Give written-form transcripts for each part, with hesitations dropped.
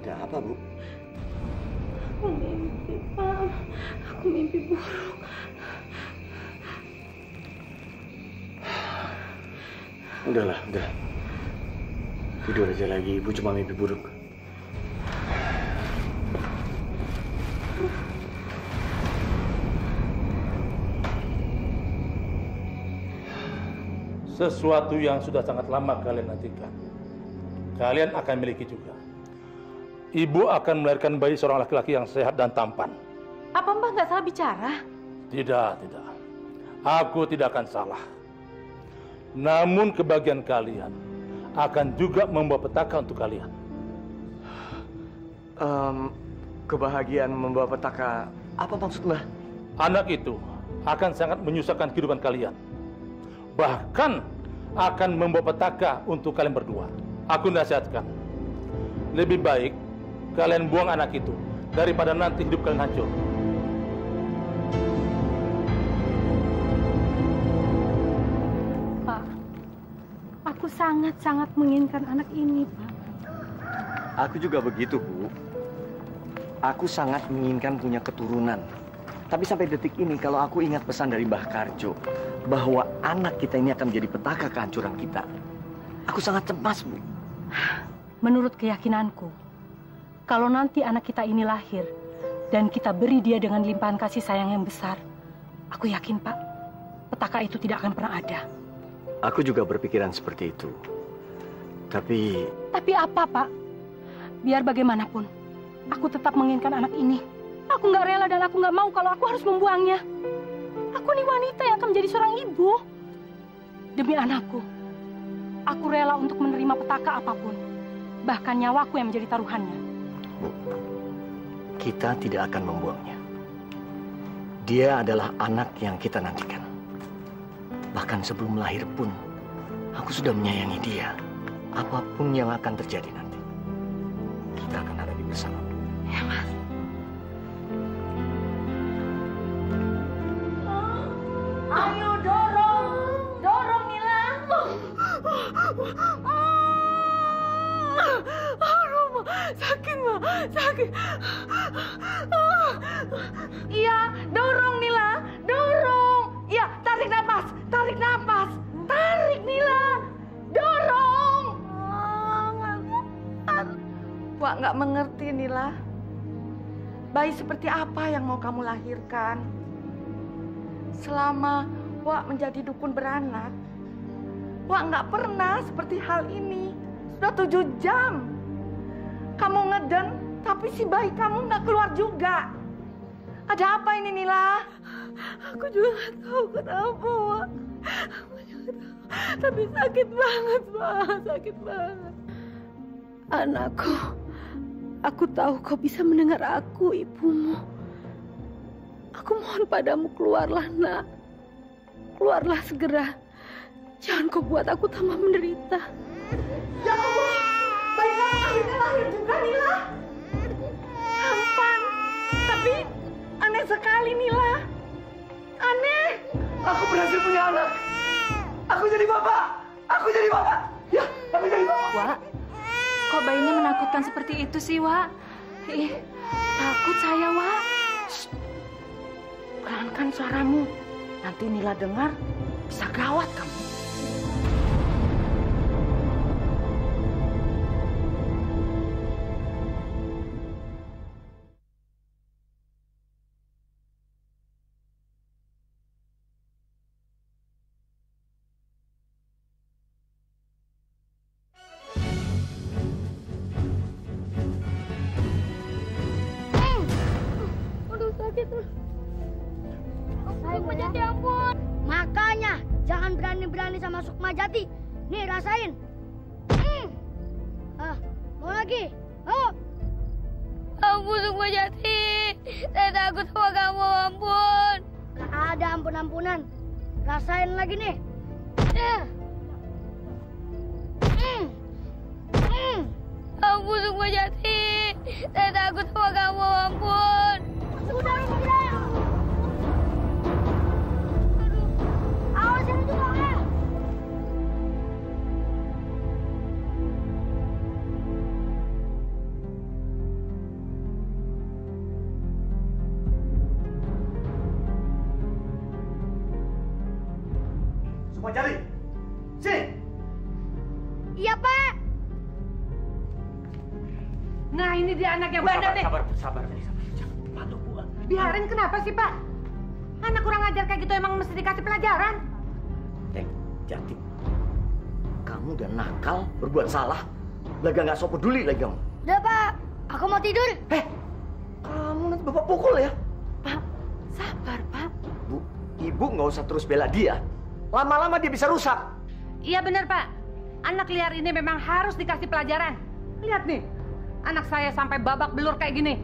Ada apa, Bu? Aku mimpi, Pak. Aku mimpi buruk. Udahlah, udah. Tidur aja lagi, Ibu cuma mimpi buruk. Sesuatu yang sudah sangat lama kalian nantikan, kalian akan miliki juga. Ibu akan melahirkan bayi seorang laki-laki yang sehat dan tampan. Apa Mbah nggak salah bicara? Tidak. Aku tidak akan salah. Namun kebahagiaan kalian akan juga membawa petaka untuk kalian. Kebahagiaan membawa petaka, apa maksud Mbah? Anak itu akan sangat menyusahkan kehidupan kalian. Bahkan akan membawa petaka untuk kalian berdua. Aku nasihatkan, lebih baik kalian buang anak itu daripada nanti hidup kalian hancur. Pak, aku sangat-sangat menginginkan anak ini, Pak. Aku juga begitu, Bu. Aku sangat menginginkan punya keturunan. Tapi sampai detik ini, kalau aku ingat pesan dari Mbah Karjo, bahwa anak kita ini akan menjadi petaka kehancuran kita, aku sangat cemas, Bu. Menurut keyakinanku, kalau nanti anak kita ini lahir dan kita beri dia dengan limpahan kasih sayang yang besar, aku yakin, Pak, petaka itu tidak akan pernah ada. Aku juga berpikiran seperti itu. Tapi apa, Pak? Biar bagaimanapun, aku tetap menginginkan anak ini. Aku nggak rela dan aku nggak mau kalau aku harus membuangnya. Aku nih wanita yang akan menjadi seorang ibu. Demi anakku, aku rela untuk menerima petaka apapun. Bahkan nyawaku yang menjadi taruhannya. Bu, kita tidak akan membuangnya. Dia adalah anak yang kita nantikan. Bahkan sebelum lahir pun, aku sudah menyayangi dia. Apapun yang akan terjadi nanti, kita akan ada di bersama. Ya, Mas. Ayo dorong Mila. Aduh, sakit, Ma, sakit. Iya, dorong Mila, dorong. Iya, tarik napas, tarik Mila, dorong. Wak nggak mengerti, Nila. Bayi seperti apa yang mau kamu lahirkan? Selama Wak menjadi dukun beranak, Wak nggak pernah seperti hal ini. Sudah 7 jam. Kamu ngeden, tapi si bayi kamu nggak keluar juga. Ada apa ini, Nila? Aku juga nggak tahu kenapa, Wak. Aku juga tahu. Tapi sakit banget, Wak. Sakit banget. Anakku, aku tahu kau bisa mendengar aku, ibumu. Aku mohon padamu, keluarlah, nak. Keluarlah segera. Jangan kau buat aku tambah menderita. Ya Allah, bayi kamu akhirnya lahir juga, Nila. Tampan, tapi aneh sekali, Nila. Aneh. Aku berhasil punya anak. Aku jadi bapak. Ya, aku jadi bapak. Wak, kok bayinya menakutkan seperti itu sih, Wak? Ih, takut saya, Wak. Pelankan suaramu. Nanti Nila dengar, bisa gawat kamu. Aduh, sakit. Sukmajati, ampun. Makanya jangan berani-berani sama Sukmajati. Nih, rasain. Mau lagi? Oh. Ampun, Sukmajati. Saya takut sama kamu, ampun. Gak ada ampun-ampunan. Rasain lagi nih. Jati. Saya takut sama kamu, ampun. Udah. Aduh, awas ini juga ya. Semua cari. Sini. Iya, Pak. Nah, ini dia anak yang bandel nih. Sabar. Jangan patuh, Bu. Biarin kenapa sih, Pak? Anak kurang ajar kayak gitu emang mesti dikasih pelajaran. Jati. Kamu udah nakal, berbuat salah. Laga nggak so peduli lagi kamu. Udah, Pak. Aku mau tidur. Kamu nanti Bapak pukul ya. Pak, sabar, Pak. Bu, Ibu nggak usah terus bela dia. Lama-lama dia bisa rusak. Iya benar, Pak. Anak liar ini memang harus dikasih pelajaran. Lihat nih, anak saya sampai babak belur kayak gini.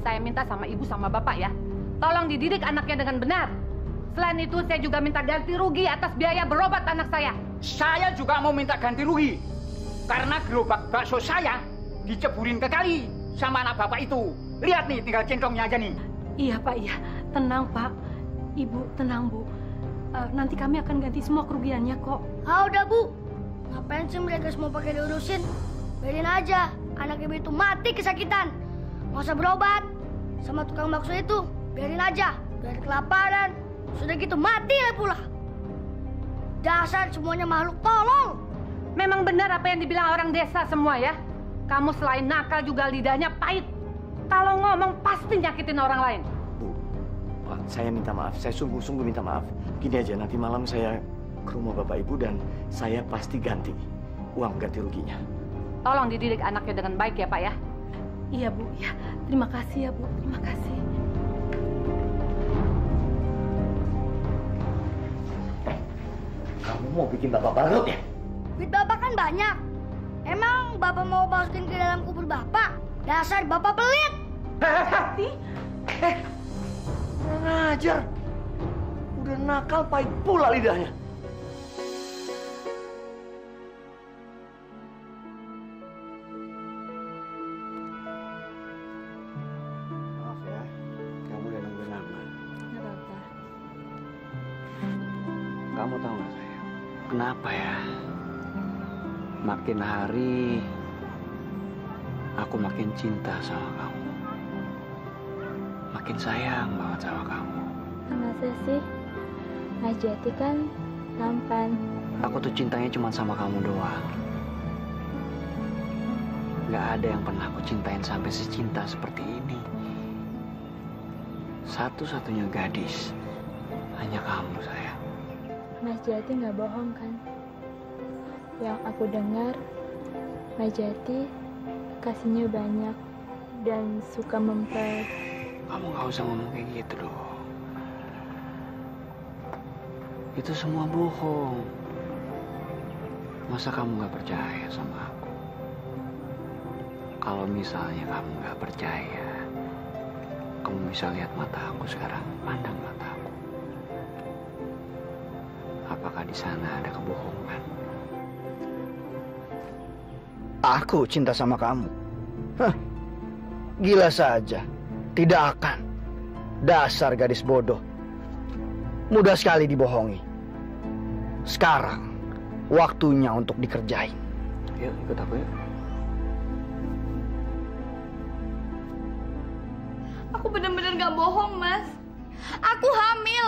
Saya minta sama ibu sama bapak ya, tolong dididik anaknya dengan benar. Selain itu, saya juga minta ganti rugi atas biaya berobat anak saya. Saya juga mau minta ganti rugi. Karena gerobak bakso saya diceburin ke kali sama anak bapak itu. Lihat nih, tinggal centongnya aja nih. Iya, Pak, iya. Tenang, Pak. Ibu, tenang, Bu. Nanti kami akan ganti semua kerugiannya kok. Udah, Bu. Ngapain sih mereka semua pakai diurusin? Biarin aja. Anak ibu itu mati kesakitan. Nggak usah berobat. Sama tukang bakso itu, biarin aja. Biar kelaparan. Sudah gitu mati lah pula. Dasar semuanya makhluk tolong. Memang benar apa yang dibilang orang desa semua ya. Kamu selain nakal juga lidahnya pahit. Kalau ngomong pasti nyakitin orang lain. Bu, Pak, saya minta maaf. Saya sungguh-sungguh minta maaf. Gini aja, nanti malam saya ke rumah Bapak Ibu dan saya pasti ganti uang ganti ruginya. Tolong dididik anaknya dengan baik ya, Pak ya. Iya, Bu. Ya, terima kasih ya, Bu. Terima kasih. Kamu mau bikin Bapak bangkrut ya? Duit Bapak kan banyak. Emang Bapak mau masukin ke dalam kubur Bapak? Dasar Bapak pelit. Kurang ajar. Udah nakal pahit pula lidahnya. Maaf ya, kamu udah nunggu lama. Nggak apa-apa. Kamu tahu nggak sayang? Kenapa ya? Makin hari aku makin cinta sama kamu. Makin sayang banget sama kamu. Masa sih? Mas Jati kan tampan. Aku tuh cintanya cuma sama kamu doang. Gak ada yang pernah aku cintain sampai secinta seperti ini. Satu-satunya gadis hanya kamu, sayang. Mas Jati nggak bohong kan? Yang aku dengar, Mas Jati kasihnya banyak dan suka memper. Kamu gak usah ngomong kayak gitu dong. Itu semua bohong. Masa kamu gak percaya sama aku? Kalau misalnya kamu gak percaya, kamu bisa lihat mata aku sekarang, pandang mata aku. Apakah di sana ada kebohongan? Aku cinta sama kamu. Hah, gila saja. Tidak akan. Dasar gadis bodoh. Mudah sekali dibohongi. Sekarang, waktunya untuk dikerjain. Yuk, ikut aku yuk. Aku benar-benar gak bohong, Mas. Aku hamil.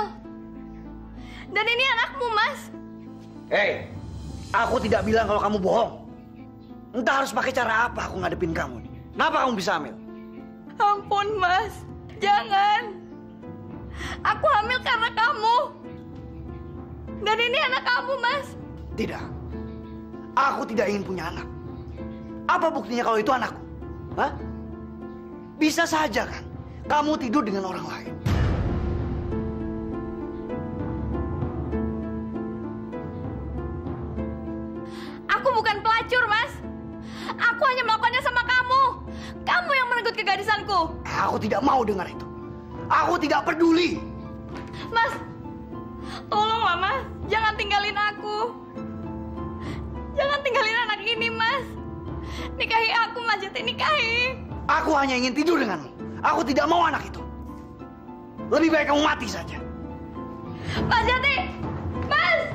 Dan ini anakmu, Mas. Hei, aku tidak bilang kalau kamu bohong. Entah harus pakai cara apa aku ngadepin kamu nih. Kenapa kamu bisa hamil? Ampun, Mas. Jangan. Aku hamil karena kamu. Dan ini anak kamu, Mas. Tidak. Aku tidak ingin punya anak. Apa buktinya kalau itu anakku? Hah? Bisa saja kan? Kamu tidur dengan orang lain. Aku bukan pelacur, Mas. Aku hanya melakukannya sama kamu. Kamu yang merenggut kegadisanku. Aku tidak mau dengar itu. Aku tidak peduli. Mas, tolonglah, Mas. Jangan tinggalin aku. Jangan tinggalin anak ini, Mas. Nikahi aku, Mas Jati nikahi. Aku hanya ingin tidur denganmu. Aku tidak mau anak itu. Lebih baik kamu mati saja. Mas Jati! Mas!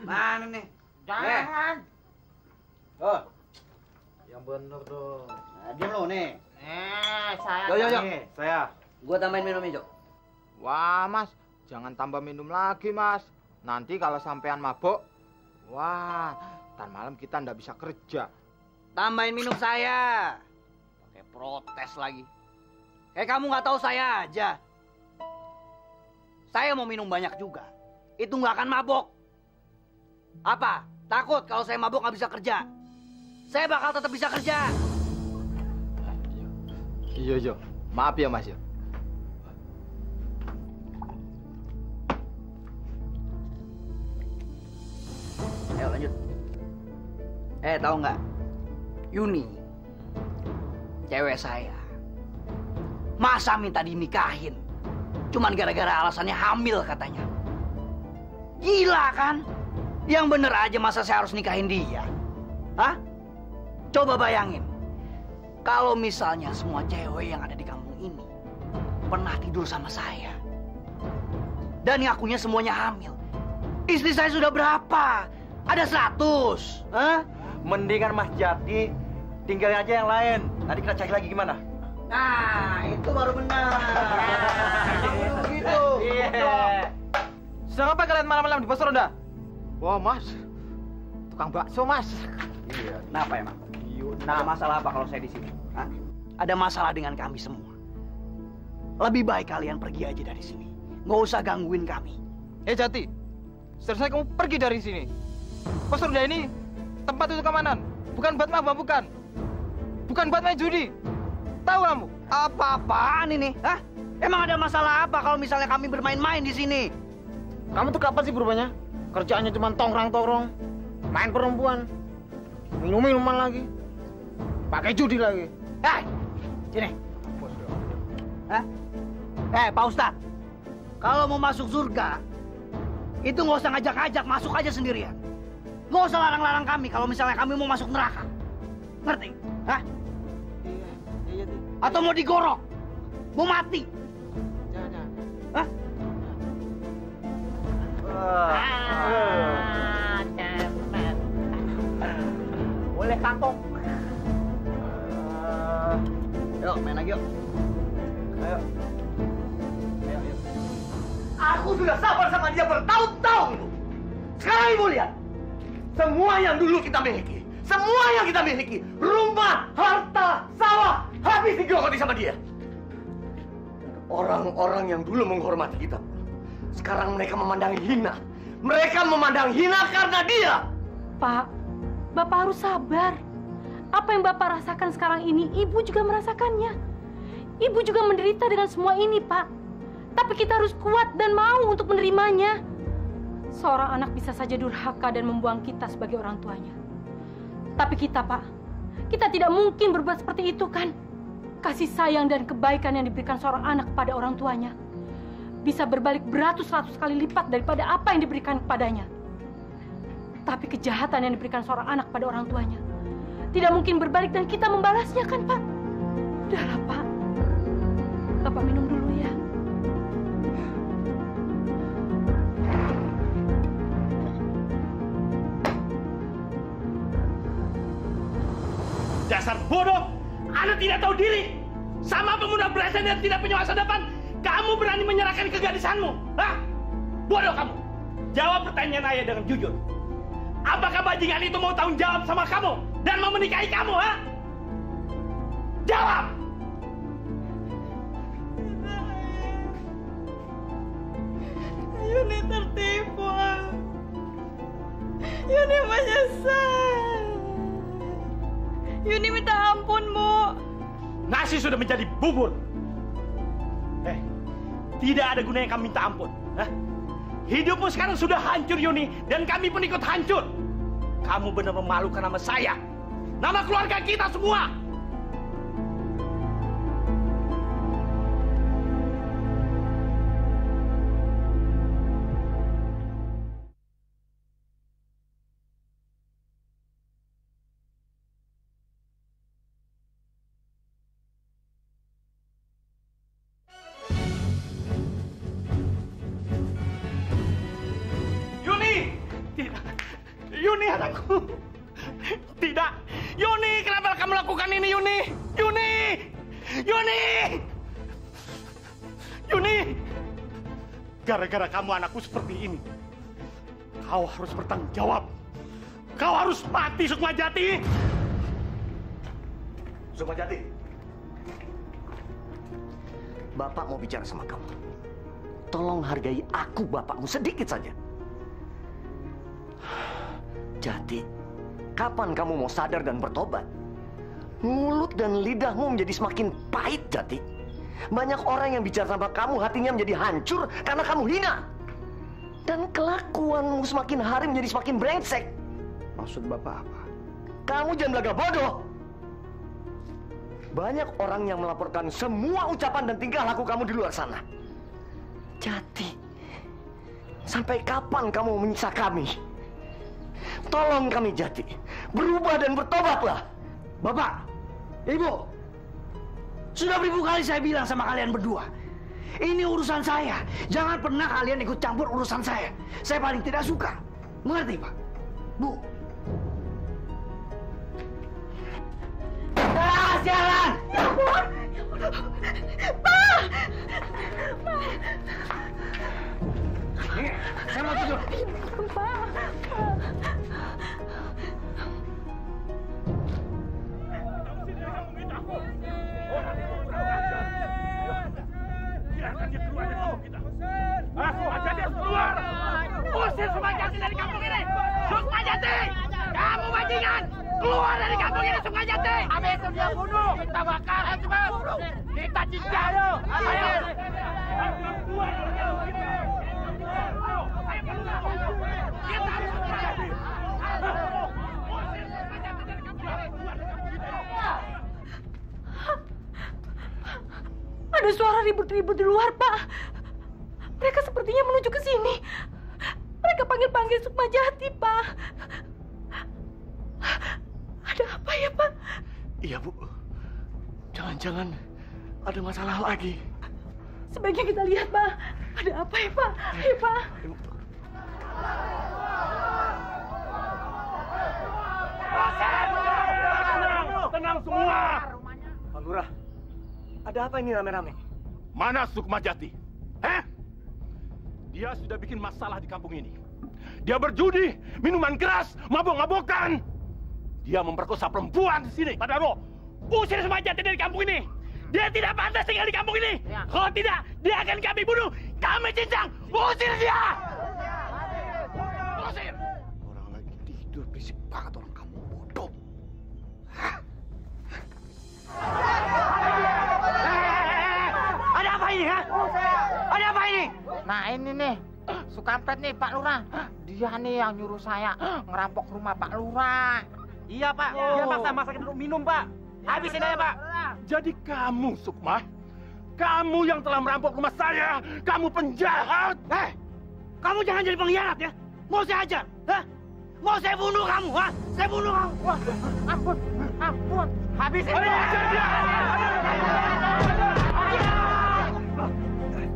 Mana nih? Jangan. Oh, yang bener dong. Nah, diam lo nih. Saya. Yo. Saya. Gua tambahin minumnya, Jo. Wah, Mas, jangan tambah minum lagi, Mas. Nanti kalau sampean mabok, wah, ntar malam kita ndak bisa kerja. Tambahin minum saya. Pakai protes lagi. Kayak kamu nggak tahu saya aja. Saya mau minum banyak juga. Itu nggak akan mabok. Apa? Takut kalau saya mabok nggak bisa kerja? Saya bakal tetap bisa kerja. Iya. Maaf ya, Mas. Ayo lanjut. Tahu nggak? Yuni, cewek saya. Masa minta dinikahin? Cuman gara-gara alasannya hamil katanya. Gila kan? Yang bener aja masa saya harus nikahin dia? Hah? Coba bayangin. Kalau misalnya semua cewek yang ada di kampung ini pernah tidur sama saya. Dan ngakunya semuanya hamil. Istri saya sudah berapa? Ada 100. Hah? Mendingan Mas Jati tinggalin aja yang lain. Nanti kita cari lagi gimana? Nah, itu baru benar. Gitu. Iya. Sedang apa kalian malam-malam di pos ronda? Wah, Mas. Tukang bakso, Mas. Iya. Kenapa emang? Ada masalah apa kalau saya di sini? Hah? Ada masalah dengan kami semua. Lebih baik kalian pergi aja dari sini. Nggak usah gangguin kami. Jati, seharusnya kamu pergi dari sini. Pos ronda ini tempat untuk keamanan, bukan buat mabuk-mabukan. Bukan buat main judi. Tahu kamu? Apa-apaan ini? Hah? Emang ada masalah apa kalau misalnya kami bermain-main di sini? Kamu tuh kapan sih berubahnya? Kerjaannya cuma tongkrong-tongkrong, main perempuan, minum-minuman lagi, pakai judi lagi. Hei, sini. Hah? Pak Ustadz, kalau mau masuk surga, itu nggak usah ngajak-ngajak, masuk aja sendirian. Nggak usah larang-larang kami kalau misalnya kami mau masuk neraka. Ngerti? Hah? Iya. Atau mau digorok? Mau mati? Jangan. Hah? Boleh kantong. Yuk, main lagi yuk. Ayo. Aku sudah sabar sama dia bertahun-tahun. Sekarang ibu lihat. Semua yang dulu kita miliki. Semua yang kita miliki. Rumah, harta, sawah. Habis digokoti sama dia. Orang-orang yang dulu menghormati kita. Sekarang mereka memandang hina. Mereka memandang hina karena dia. Pak, Bapak harus sabar. Apa yang Bapak rasakan sekarang ini, Ibu juga merasakannya. Ibu juga menderita dengan semua ini, Pak. Tapi kita harus kuat dan mau untuk menerimanya. Seorang anak bisa saja durhaka dan membuang kita sebagai orang tuanya. Tapi kita, Pak, kita tidak mungkin berbuat seperti itu, kan? Kasih sayang dan kebaikan yang diberikan seorang anak kepada orang tuanya bisa berbalik beratus-ratus kali lipat daripada apa yang diberikan kepadanya. Tapi kejahatan yang diberikan seorang anak pada orang tuanya tidak mungkin berbalik dan kita membalasnya, kan, Pak? Udahlah, Pak. Bapak minum dulu ya. Dasar bodoh! Anda tidak tahu diri! Sama pemuda berasa dan tidak punya masa depan, kamu berani menyerahkan kegadisanmu? Hah? Bodoh kamu! Jawab pertanyaan ayah dengan jujur. Apakah bajingan itu mau tanggung jawab sama kamu dan mau menikahi kamu, ha? Jawab! Yuni tertipu. Yuni menyesal. Yuni minta ampun, Bu. Nasi sudah menjadi bubur. Tidak ada gunanya kami minta ampun. Hah? Hidupmu sekarang sudah hancur, Yuni, dan kami pun ikut hancur. Kamu benar memalukan nama saya, nama keluarga kita semua. Yuni, anakku. Tidak. Yuni, kenapa kamu lakukan ini, Yuni? Yuni! Yuni! Yuni! Gara-gara kamu anakku seperti ini, kau harus bertanggung jawab. Kau harus mati, Sukmajati. Sukmajati. Bapak mau bicara sama kamu. Tolong hargai aku, bapakmu, sedikit saja. Jati, kapan kamu mau sadar dan bertobat? Mulut dan lidahmu menjadi semakin pahit, Jati. Banyak orang yang bicara sama kamu, hatinya menjadi hancur karena kamu hina. Dan kelakuanmu semakin hari menjadi semakin brengsek. Maksud Bapak apa? Kamu jangan belaga bodoh. Banyak orang yang melaporkan semua ucapan dan tingkah laku kamu di luar sana. Jati, sampai kapan kamu menyiksa kami? Tolong kami, Jati, berubah dan bertobatlah. Bapak, Ibu, sudah beribu kali saya bilang sama kalian berdua, ini urusan saya. Jangan pernah kalian ikut campur urusan saya. Saya paling tidak suka. Mengerti, Pak? Bu. Sialan! Ya ampun! Pak! Saya mau tidur. Pak! Biarkan dia keluar dari kampung kita. Sukmajati harus keluar. Usir Sukmajati dari kampung ini. Sukmajati, kamu bajingan. Keluar dari kampung ini, Sukmajati. Habis itu dia bunuh. Kita bakar, cepat. Kita cincang. Ayo. Keluar dari kampung kita. Ayo keluar. Kita harus Sukmajati. Usir Sukmajati dari kampung ini. Keluar dari kampung kita. Ada suara ribut-ribut di luar, Pak. Mereka sepertinya menuju ke sini. Mereka panggil-panggil Sukmajati, Pak. Ada apa ya, Pak? Iya, Bu. Jangan-jangan ada masalah lagi. Sebaiknya kita lihat, Pak. Ada apa ya, Pak? Ayo, Pak. Tenang semua. Pak Lurah, ada apa ini rame-rame? Mana Sukmajati? Dia sudah bikin masalah di kampung ini. Dia berjudi, minuman keras, mabok-mabokan. Dia memperkosa perempuan di sini. Pak Darwo, usir Sukmajati dari kampung ini. Dia tidak pantas tinggal di kampung ini. Ya. Kalau tidak, dia akan kami bunuh. Kami cincang. Usir dia. Usir. Orang lagi tidur, berisik banget orang kamu bodoh. Ada apa ini, ha? Ada apa ini? Nah ini nih, Sukampret nih Pak Lurah. Dia nih yang nyuruh saya ngerampok rumah Pak Lurah. Iya Pak, dia maksa masakin untuk minum Pak. Habisin aja Pak. Jadi kamu Sukma, kamu yang telah merampok rumah saya. Kamu penjahat. Kamu jangan jadi pengkhianat ya. Mau saya ajar, mau saya bunuh kamu, Saya bunuh kamu. Wah, ampun. Habisin dia.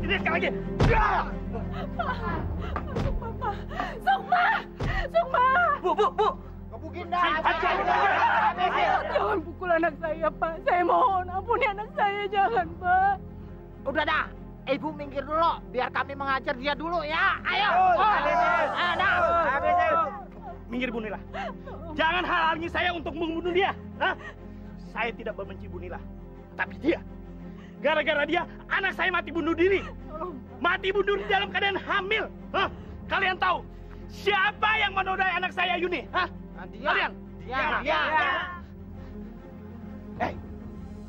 Ini sekali lagi. Sukma! Bu. Jangan pukul anak saya, Pak. Saya mohon, ampuni anak saya. Jangan, Pak. Udah dah, Ibu minggir dulu. Biar kami mengajar dia dulu ya. Ayo. Minggir Bu Nila. Jangan halangi saya untuk membunuh dia. Saya tidak membenci Bu Nila. Tapi dia, gara-gara dia, anak saya mati bunuh diri. Mati bunuh diri dalam keadaan hamil. Kalian tahu siapa yang menodai anak saya Yuni? Kalian? Dia.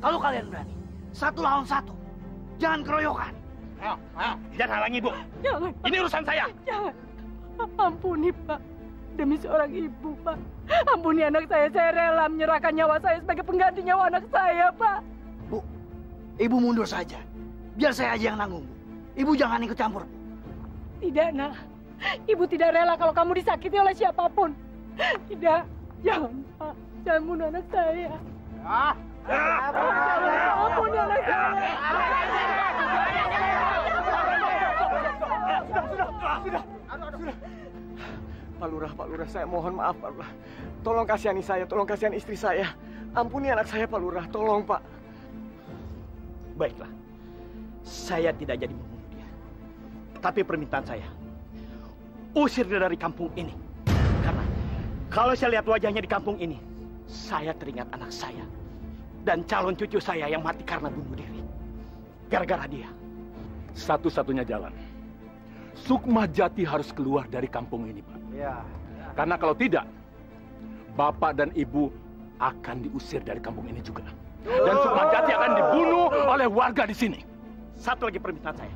Kalau kalian berani, 1 lawan 1. Jangan keroyokan. Ayo, jangan halangi ibu. Jangan. Ini urusan saya. Jangan. Ampuni, Pak. Demi seorang ibu, Pak. Ampuni anak saya. Saya rela menyerahkan nyawa saya sebagai pengganti nyawa anak saya, Pak. Bu, ibu mundur saja. Biar saya aja yang nanggung. Ibu jangan ikut campur. Tidak, Nak. Ibu tidak rela kalau kamu disakiti oleh siapapun. Tidak. Jangan, Pak. Jangan bunuh anak saya. Ampuni anak saya. Sudah. Pak Lurah, saya mohon maaf, Pak Lurah. Tolong kasihani saya, tolong kasihani istri saya. Ampuni anak saya, Pak Lurah. Tolong, Pak. Baiklah. Saya tidak jadi membunuh dia. Tapi permintaan saya, usir dia dari kampung ini. Karena kalau saya lihat wajahnya di kampung ini, saya teringat anak saya dan calon cucu saya yang mati karena bunuh diri. Gara-gara dia. Satu-satunya jalan. Sukma Jati harus keluar dari kampung ini, Pak. Ya. Karena kalau tidak, Bapak dan Ibu akan diusir dari kampung ini juga. Dan Sukma Jati akan dibunuh oleh warga di sini. Satu lagi permintaan saya.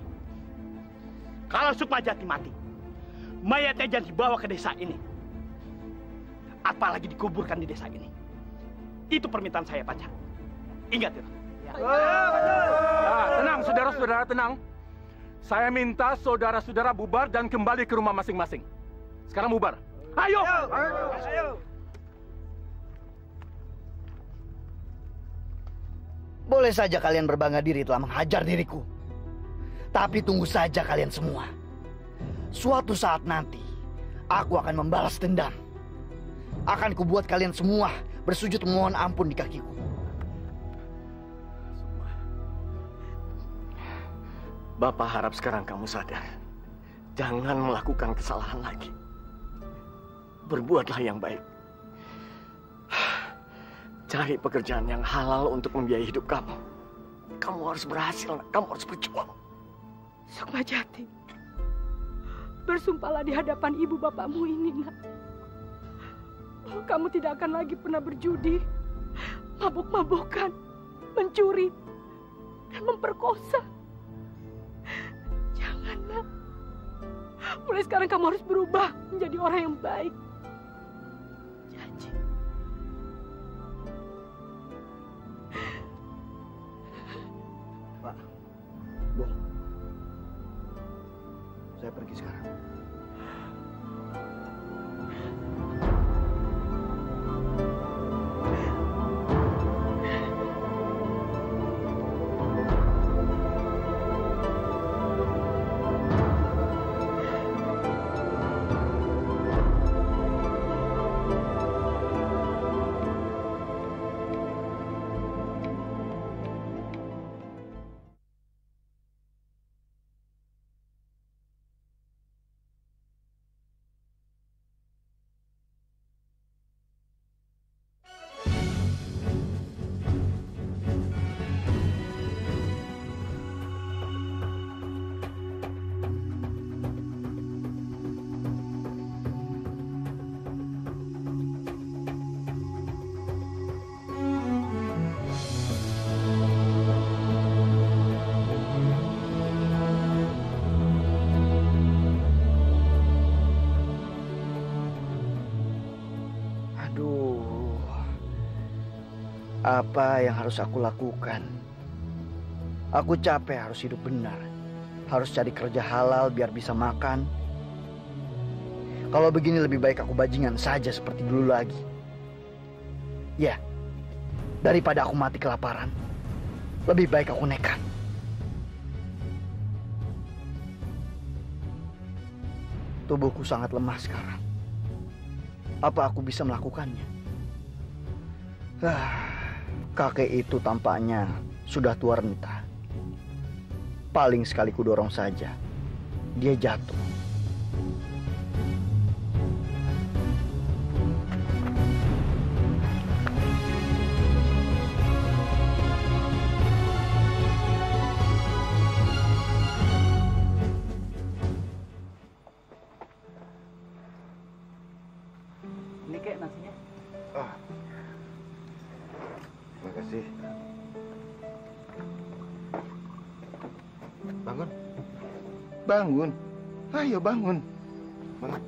Kalau Sukma Jati mati, mayatnya jangan dibawa ke desa ini. Apalagi dikuburkan di desa ini. Itu permintaan saya, Pacar. Ingat itu. Tenang, saudara-saudara, tenang. Saya minta saudara-saudara bubar dan kembali ke rumah masing-masing. Sekarang bubar. Ayo! Boleh saja kalian berbangga diri telah menghajar diriku. Tapi tunggu saja kalian semua. Suatu saat nanti, aku akan membalas dendam. Akan kubuat kalian semua bersujud memohon ampun di kakiku. Bapak harap sekarang kamu sadar. Jangan melakukan kesalahan lagi. Berbuatlah yang baik. Cari pekerjaan yang halal untuk membiayai hidup kamu. Kamu harus berhasil, kamu harus berjuang. Sukma Jati, bersumpahlah di hadapan ibu bapakmu ini, Nak. Kamu tidak akan lagi pernah berjudi, mabuk-mabukan, mencuri, dan memperkosa. Jangan, Nak. Mulai sekarang kamu harus berubah menjadi orang yang baik. Janji. Pak, Bu, saya pergi sekarang. Apa yang harus aku lakukan? Aku capek harus hidup benar. Harus cari kerja halal biar bisa makan. Kalau begini lebih baik aku bajingan saja seperti dulu lagi. Ya, daripada aku mati kelaparan, lebih baik aku nekat. Tubuhku sangat lemah sekarang. Apa aku bisa melakukannya? Kakek itu tampaknya sudah tua renta. Paling sekali ku dorong saja, dia jatuh. Ini kayak nasinya. Terima kasih. Bangun. bangun. Ayo bangun. Bangun.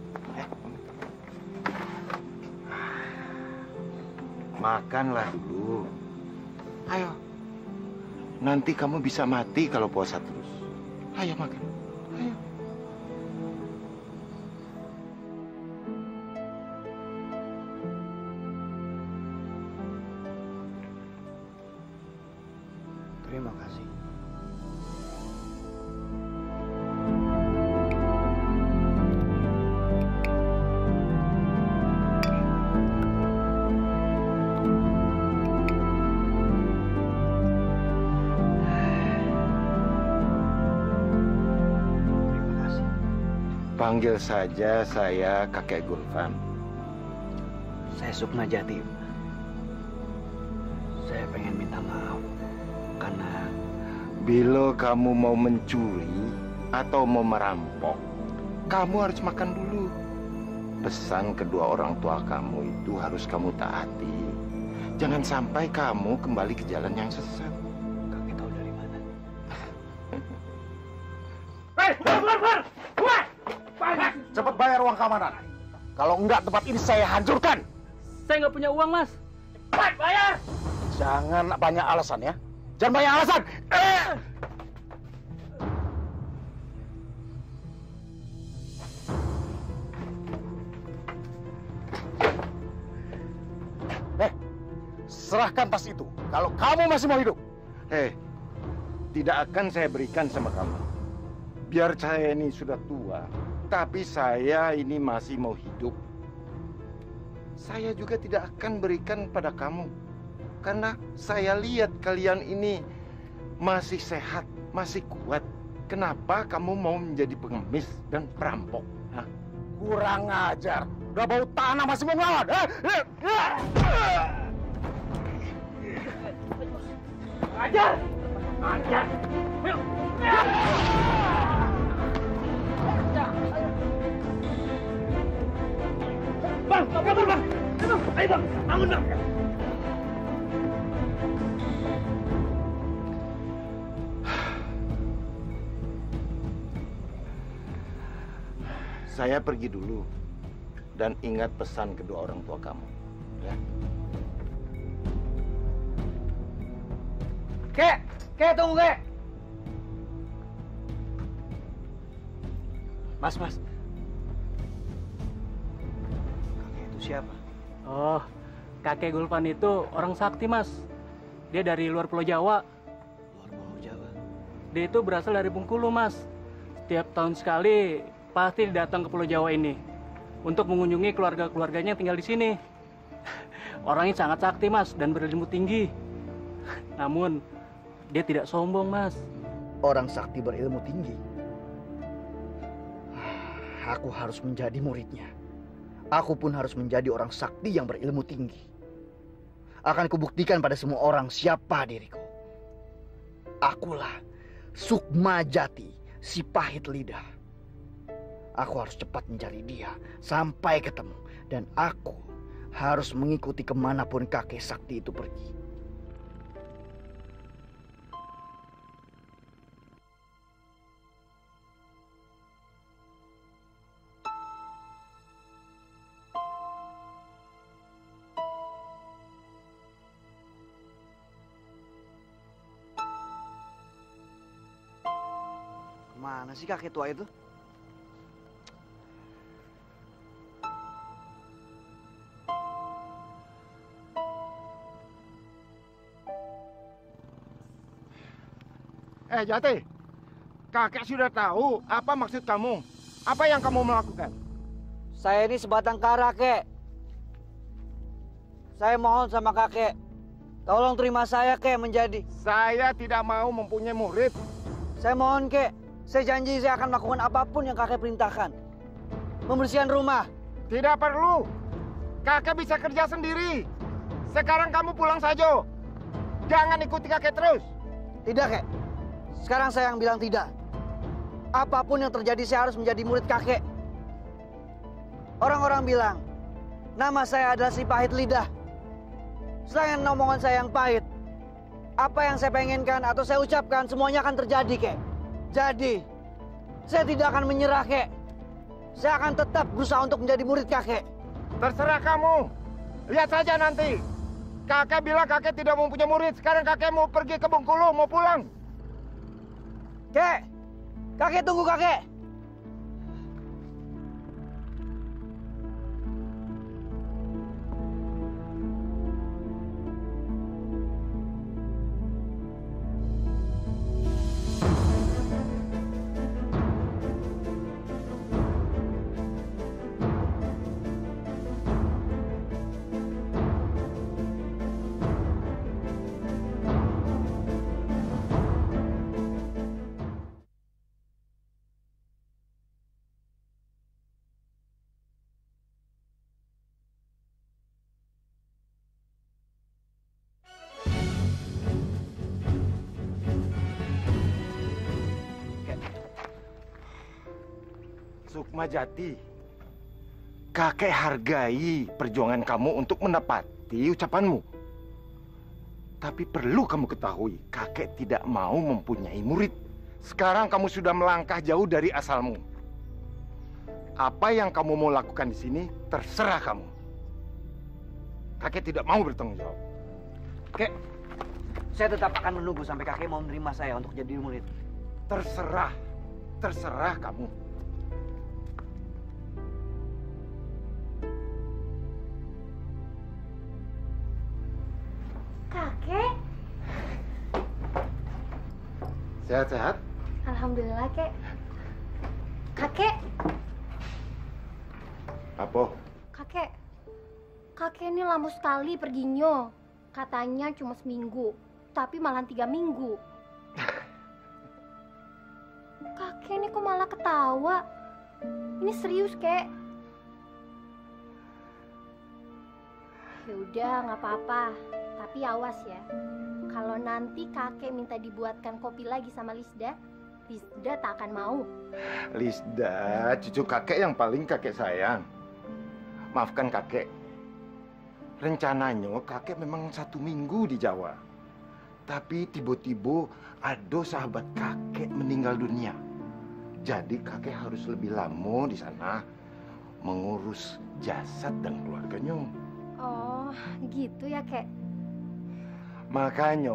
Makanlah dulu. Ayo. Nanti kamu bisa mati kalau puasa terus. Ayo makan. Ayo. Terima kasih. Panggil saja saya Kakek Gulvan. Saya Sukma Jati. Saya pengen minta maaf karena bila kamu mau mencuri atau mau merampok, kamu harus makan dulu. Pesan kedua orang tua kamu itu harus kamu taati. Jangan sampai kamu kembali ke jalan yang sesat. Kakek tahu dari mana? Hei, keluar! Cepat bayar uang keamanan. Kalau enggak, tempat ini saya hancurkan. Saya nggak punya uang, Mas. Cepat bayar! Jangan banyak alasan ya. Jangan banyak alasan. Serahkan tas itu. Kalau kamu masih mau hidup. Tidak akan saya berikan sama kamu. Biar saya ini sudah tua, tapi saya ini masih mau hidup. Saya juga tidak akan berikan pada kamu. Karena saya lihat kalian ini masih sehat, masih kuat. Kenapa kamu mau menjadi pengemis dan perampok? Hah? Kurang ajar. Udah bau tanah masih mau ngelawan. Ajar! Ajar! Bang, kabur bang! Ayo bang, bangun bang! Saya pergi dulu dan ingat pesan kedua orang tua kamu, ya. Kek, tunggu Kek. Mas. Kakek itu siapa? Oh, kakek Gulvan itu orang sakti, Mas. Dia dari luar Pulau Jawa. Luar Pulau Jawa? Dia itu berasal dari Bengkulu, Mas. Setiap tahun sekali pasti datang ke Pulau Jawa ini untuk mengunjungi keluarga-keluarganya yang tinggal di sini. Orangnya sangat sakti, Mas, dan berilmu tinggi. Namun, dia tidak sombong, Mas. Orang sakti berilmu tinggi? Aku harus menjadi muridnya. Aku pun harus menjadi orang sakti yang berilmu tinggi. Akan kubuktikan pada semua orang siapa diriku. Akulah Sukma Jati, si pahit lidah. Aku harus cepat mencari dia sampai ketemu. Dan aku harus mengikuti kemanapun kakek sakti itu pergi. Mana sih kakek tua itu? Jati, kakek sudah tahu apa maksud kamu. Apa yang kamu melakukan? Saya ini sebatang kara, Kek. Saya mohon sama kakek, tolong terima saya, Kek, menjadi. Saya tidak mau mempunyai murid. Saya mohon, Kek. Saya janji saya akan melakukan apapun yang kakek perintahkan. Membersihkan rumah. Tidak perlu. Kakek bisa kerja sendiri. Sekarang kamu pulang saja. Jangan ikuti kakek terus. Tidak, Kek. Sekarang saya yang bilang tidak. Apapun yang terjadi saya harus menjadi murid kakek. Orang-orang bilang, nama saya adalah si pahit lidah. Selain omongan saya yang pahit, apa yang saya pengenkan atau saya ucapkan semuanya akan terjadi, Kek. Jadi, Saya tidak akan menyerah, kek. Saya akan tetap berusaha untuk menjadi murid kakek. Terserah kamu. Lihat saja nanti. Kakek bilang kakek tidak mempunyai murid. Sekarang kakek mau pergi ke Bengkulu, mau pulang. Kek, kakek tunggu kakek. Sukmajati, kakek hargai perjuangan kamu untuk menepati ucapanmu. Tapi perlu kamu ketahui, kakek tidak mau mempunyai murid. Sekarang kamu sudah melangkah jauh dari asalmu. Apa yang kamu mau lakukan di sini, terserah kamu. Kakek tidak mau bertanggung jawab. Kek, saya tetap akan menunggu sampai kakek mau menerima saya untuk jadi murid. Terserah, terserah kamu. Kakek. Sehat-sehat? Alhamdulillah, Kek. Kakek. Apa? Kakek ini lama sekali perginya. Katanya cuma seminggu, tapi malah 3 minggu. Kakek ini kok malah ketawa? Ini serius, Kek. Ya udah, nggak apa-apa. Tapi awas ya, kalau nanti kakek minta dibuatkan kopi lagi sama Lisda, Lisda tak akan mau. Lisda, cucu kakek yang paling kakek sayang. Maafkan kakek. Rencananya kakek memang 1 minggu di Jawa. Tapi tiba-tiba ada sahabat kakek meninggal dunia. Jadi kakek harus lebih lama di sana mengurus jasad dan keluarganya. Oh, gitu ya, Kek. Makanya,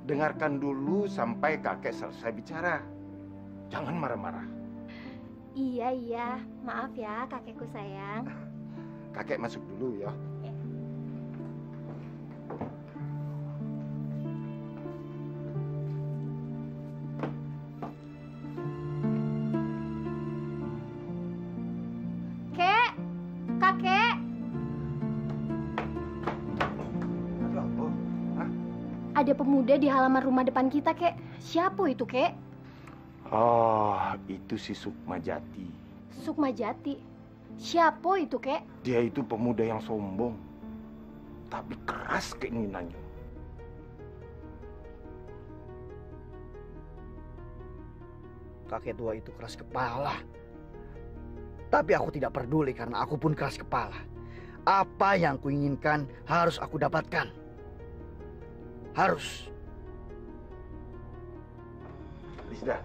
dengarkan dulu sampai kakek selesai bicara. Jangan marah-marah. Iya. Maaf ya, kakekku sayang. Kakek masuk dulu ya. Kek, kakek. Ada pemuda di halaman rumah depan kita, Kek. Siapa itu, Kek? Oh, itu si Sukmajati. Sukmajati? Siapa itu, Kek? Dia itu pemuda yang sombong, tapi keras keinginannya. Kakek tua itu keras kepala. Tapi aku tidak peduli karena aku pun keras kepala. Apa yang kuinginkan harus aku dapatkan. Harus. Lisda,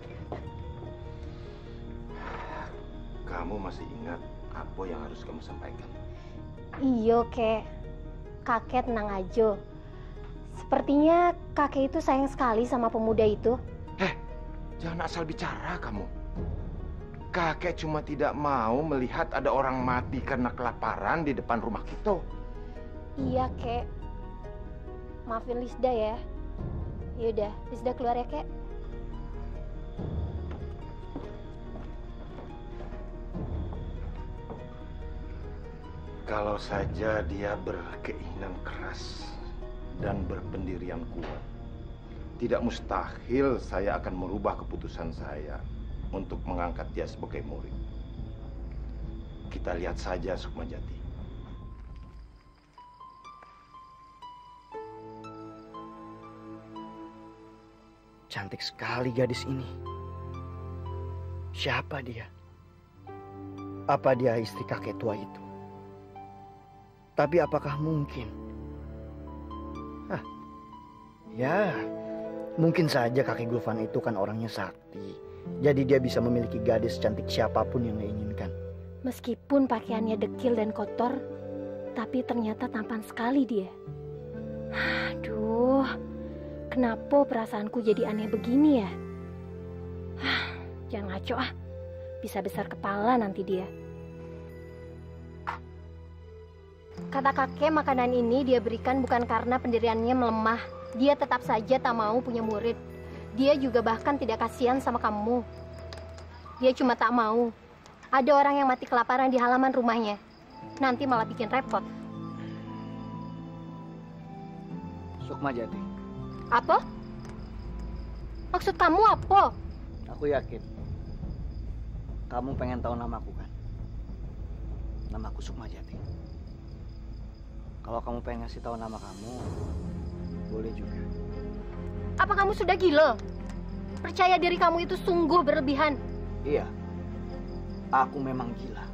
kamu masih ingat apa yang harus kamu sampaikan? Iya, Kek. Kakek tenang aja. Sepertinya kakek itu sayang sekali sama pemuda itu. Jangan asal bicara kamu. Kakek cuma tidak mau melihat ada orang mati karena kelaparan di depan rumah kita. Iya, Kek. Maafin Lisda ya. Yaudah, Lisda keluar ya, Kek. Kalau saja dia berkeinginan keras dan berpendirian kuat, tidak mustahil saya akan merubah keputusan saya untuk mengangkat dia sebagai murid. Kita lihat saja Sukmajati. Cantik sekali gadis ini. Siapa dia? Apa dia istri kakek tua itu? Tapi apakah mungkin? Ya, mungkin saja kakek Gulvan itu kan orangnya sakti. Jadi dia bisa memiliki gadis cantik siapapun yang dia inginkan. Meskipun pakaiannya dekil dan kotor, tapi ternyata tampan sekali dia. Aduh, kenapa perasaanku jadi aneh begini ya? Jangan ngaco ah, bisa besar kepala nanti dia. Kata kakek, makanan ini dia berikan bukan karena pendiriannya melemah. Dia tetap saja tak mau punya murid. Dia juga bahkan tidak kasihan sama kamu. Dia cuma tak mau ada orang yang mati kelaparan di halaman rumahnya. Nanti malah bikin repot. Sukmajati. Apa? Maksud kamu apa? Aku yakin kamu pengen tahu namaku kan? Namaku Sukmajati. Kalau kamu pengen ngasih tahu nama kamu, boleh juga. Apa kamu sudah gila? Percaya diri kamu itu sungguh berlebihan. Iya, aku memang gila.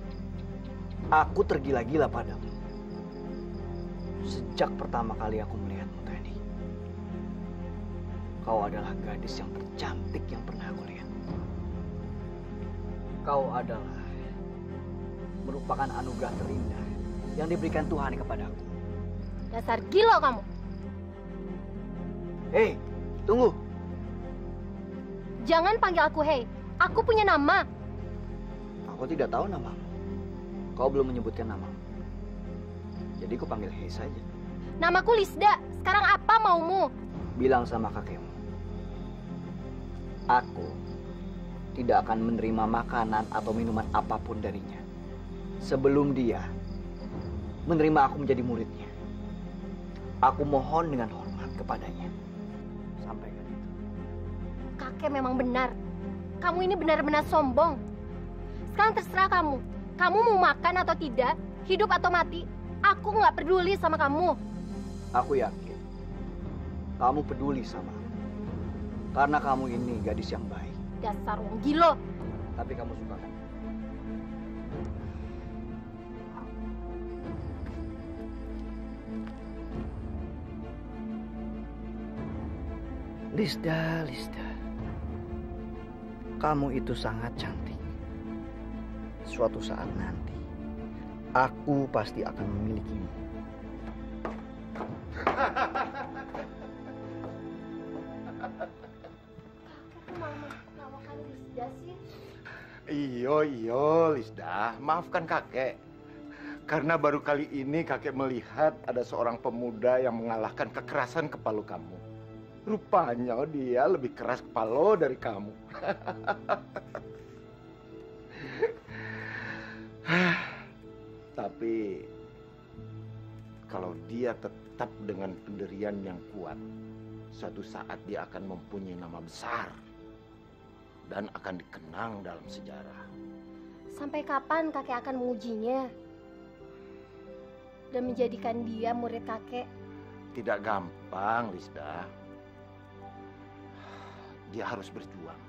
Aku tergila-gila padamu. Sejak pertama kali aku melihatmu tadi. Kau adalah gadis yang tercantik yang pernah aku lihat. Kau adalah merupakan anugerah terindah yang diberikan Tuhan kepadaku. Dasar gila kamu. Hei, tunggu. Jangan panggil aku hei. Aku punya nama. Aku tidak tahu namamu. Kau belum menyebutkan namamu. Jadi aku panggil hei saja. Namaku Lisda. Sekarang apa maumu? Bilang sama kakekmu. Aku tidak akan menerima makanan atau minuman apapun darinya sebelum dia menerima aku menjadi muridnya. Aku mohon dengan hormat kepadanya. Sampaikan itu. Kakek memang benar. Kamu ini benar-benar sombong. Sekarang terserah kamu. Kamu mau makan atau tidak, hidup atau mati, aku nggak peduli sama kamu. Aku yakin kamu peduli sama aku. Karena kamu ini gadis yang baik. Dasar wong gila. Tapi kamu suka kan? Lisda, Lisda. Kamu itu sangat cantik. Suatu saat nanti, aku pasti akan memilikimu. Iyo, Lisda. Maafkan kakek. Karena baru kali ini kakek melihat ada seorang pemuda yang mengalahkan kekerasan kepala kamu. Rupanya dia lebih keras kepala dari kamu. Tapi kalau dia tetap dengan pendirian yang kuat, suatu saat dia akan mempunyai nama besar dan akan dikenang dalam sejarah. Sampai kapan kakek akan mengujinya dan menjadikan dia murid kakek? Tidak gampang, Lisda. Dia harus berjuang.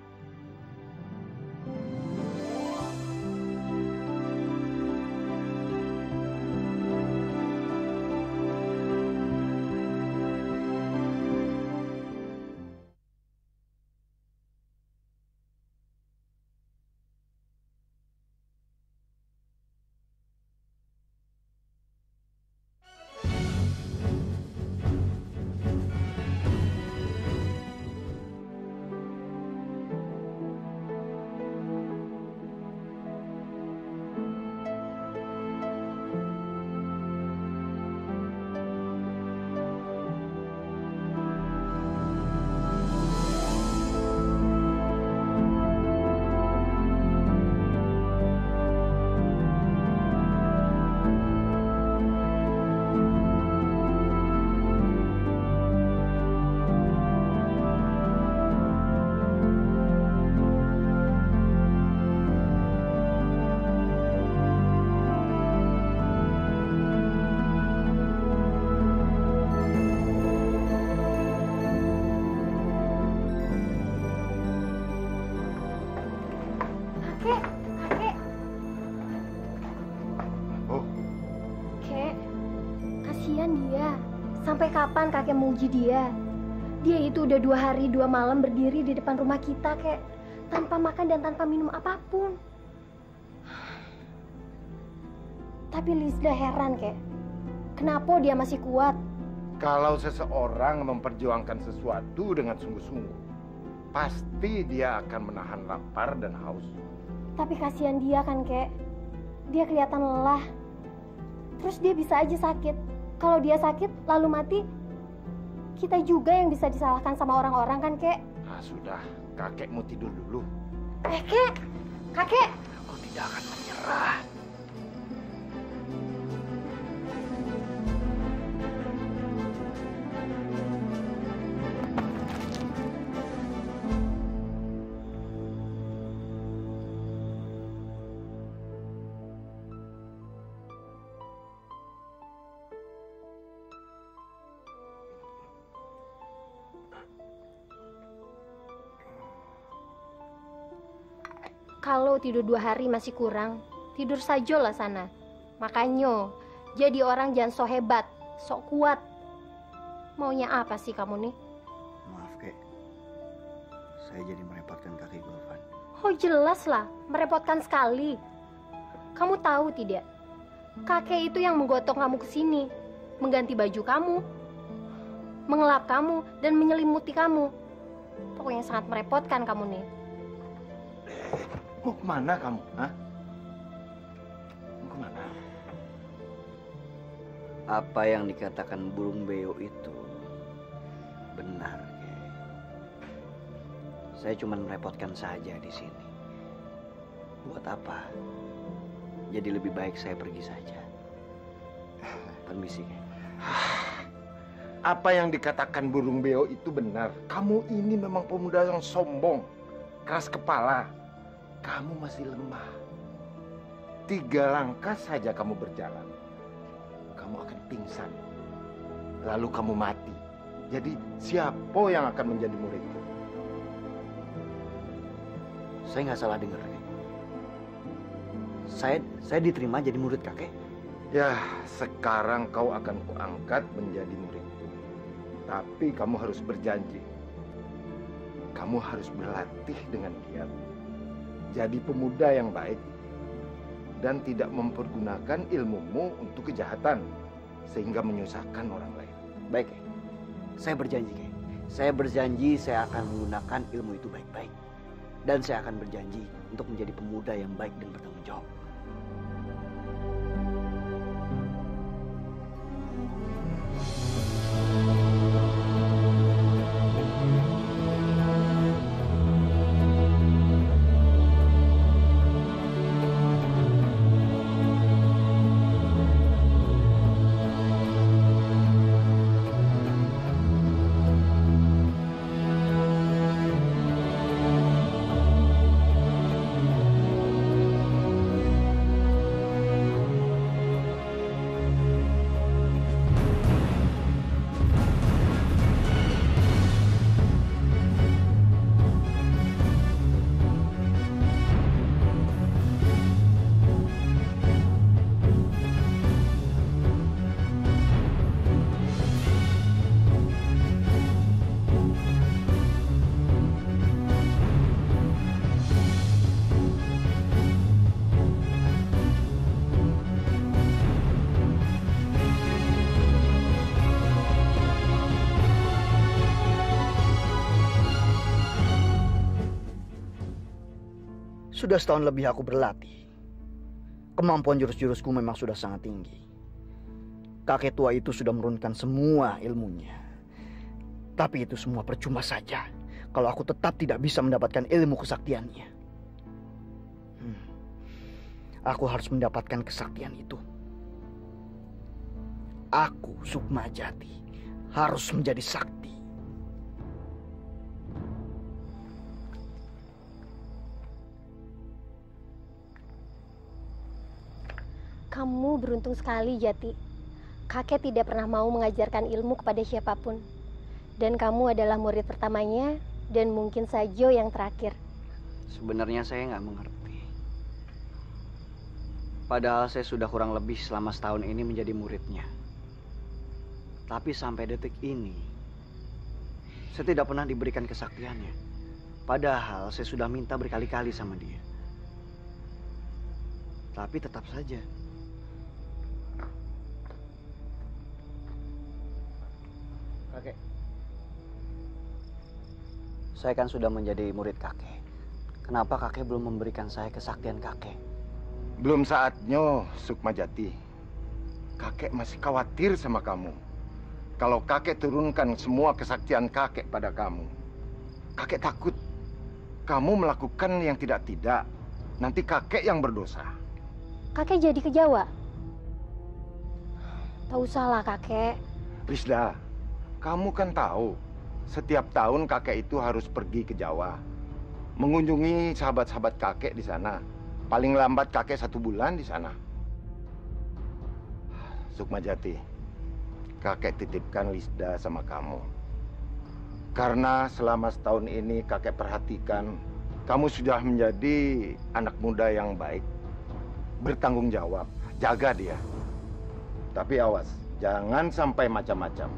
Sampai kapan kakek menguji dia? Dia itu udah 2 hari 2 malam berdiri di depan rumah kita, kek. tanpa makan dan tanpa minum apapun. Tapi Lisda heran, Kek. Kenapa dia masih kuat? Kalau seseorang memperjuangkan sesuatu dengan sungguh-sungguh, pasti dia akan menahan lapar dan haus. Tapi kasihan dia kan, Kek. Dia kelihatan lelah. Terus dia bisa aja sakit. Kalau dia sakit lalu mati, kita juga yang bisa disalahkan sama orang-orang kan, Kek? Nah, sudah. Kakek mau tidur dulu. Kek! Kakek! Aku tidak akan menyerah. Kalau tidur 2 hari masih kurang, tidur sajalah sana. Makanya, jadi orang jangan so hebat, sok kuat. Maunya apa sih kamu nih? Maaf, Kek. Saya jadi merepotkan kakek Gulvan. Oh jelas lah, merepotkan sekali. Kamu tahu tidak? Kakek itu yang menggotong kamu ke sini, mengganti baju kamu, mengelap kamu, dan menyelimuti kamu. Pokoknya sangat merepotkan kamu nih. Mau kemana kamu? Hah? Mau kemana? Apa yang dikatakan burung beo itu benar, Kek. Saya cuma merepotkan saja di sini. Buat apa? Jadi lebih baik saya pergi saja. Permisi, Kek. Apa yang dikatakan burung beo itu benar. Kamu ini memang pemuda yang sombong, keras kepala. Kamu masih lemah. 3 langkah saja kamu berjalan, kamu akan pingsan. Lalu kamu mati. Jadi siapa yang akan menjadi muridku? Saya nggak salah dengar, Kek. Saya diterima jadi murid kakek. Ya, sekarang kau akan kuangkat menjadi muridku. Tapi kamu harus berjanji. Kamu harus berlatih dengan giat. Jadi pemuda yang baik dan tidak mempergunakan ilmumu untuk kejahatan sehingga menyusahkan orang lain. Baik, Kek. Saya berjanji, Kek. Saya berjanji saya akan menggunakan ilmu itu baik-baik. Dan saya akan berjanji untuk menjadi pemuda yang baik dan bertanggung jawab. Sudah setahun lebih aku berlatih. Kemampuan jurus-jurusku memang sudah sangat tinggi. Kakek tua itu sudah menurunkan semua ilmunya. Tapi itu semua percuma saja kalau aku tetap tidak bisa mendapatkan ilmu kesaktiannya. Aku harus mendapatkan kesaktian itu. Aku, Sukmajati, harus menjadi sakti. Kamu beruntung sekali, Jati. Kakek tidak pernah mau mengajarkan ilmu kepada siapapun. Dan kamu adalah murid pertamanya dan mungkin saja yang terakhir. Sebenarnya saya nggak mengerti. Padahal saya sudah kurang lebih selama setahun ini menjadi muridnya. Tapi sampai detik ini, saya tidak pernah diberikan kesaktiannya. Padahal saya sudah minta berkali-kali sama dia. Tapi tetap saja. Kakek. Saya kan sudah menjadi murid kakek. Kenapa kakek belum memberikan saya kesaktian kakek? Belum saatnya, Sukmajati. Kakek masih khawatir sama kamu. Kalau kakek turunkan semua kesaktian kakek pada kamu, kakek takut kamu melakukan yang tidak-tidak. Nanti kakek yang berdosa. Kakek jadi ke Jawa? Tak usahlah kakek. Risda, kamu kan tahu setiap tahun kakek itu harus pergi ke Jawa, mengunjungi sahabat-sahabat kakek di sana. Paling lambat kakek 1 bulan di sana. Sukmajati, kakek titipkan Lisda sama kamu. Karena selama setahun ini kakek perhatikan, kamu sudah menjadi anak muda yang baik, bertanggung jawab, jaga dia. Tapi awas, jangan sampai macam-macam.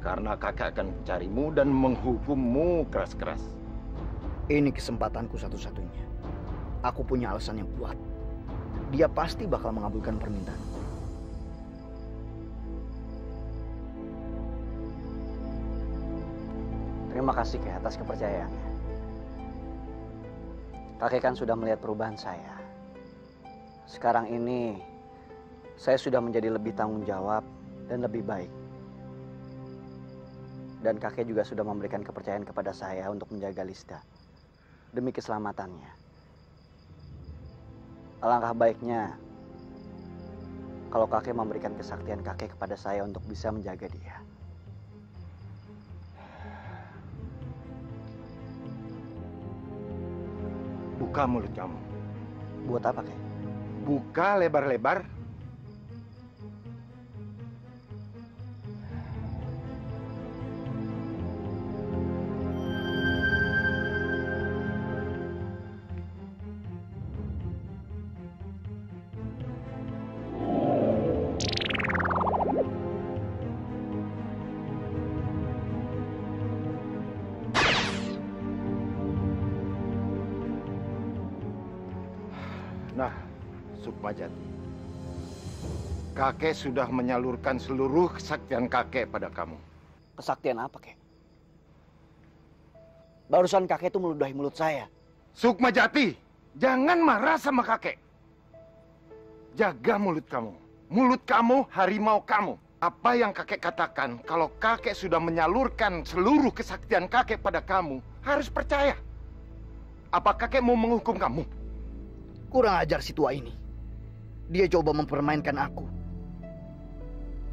Karena kakek akan mencarimu dan menghukummu keras-keras. Ini kesempatanku satu-satunya. Aku punya alasan yang kuat. Dia pasti bakal mengabulkan permintaan. Terima kasih Kek atas kepercayaannya. Kakek kan sudah melihat perubahan saya. Sekarang ini saya sudah menjadi lebih tanggung jawab dan lebih baik. Dan kakek juga sudah memberikan kepercayaan kepada saya untuk menjaga Lisda demi keselamatannya. Alangkah baiknya kalau kakek memberikan kesaktian kakek kepada saya untuk bisa menjaga dia. Buka mulut kamu. Buat apa, Kek? Buka lebar-lebar. Nah, Sukmajati, kakek sudah menyalurkan seluruh kesaktian kakek pada kamu. Kesaktian apa, Kek? Barusan kakek itu meludahi mulut saya. Sukmajati, jangan marah sama kakek. Jaga mulut kamu. Mulut kamu harimau kamu. Apa yang kakek katakan, kalau kakek sudah menyalurkan seluruh kesaktian kakek pada kamu, harus percaya. Apa kakek mau menghukum kamu? Kurang ajar si tua ini. Dia coba mempermainkan aku.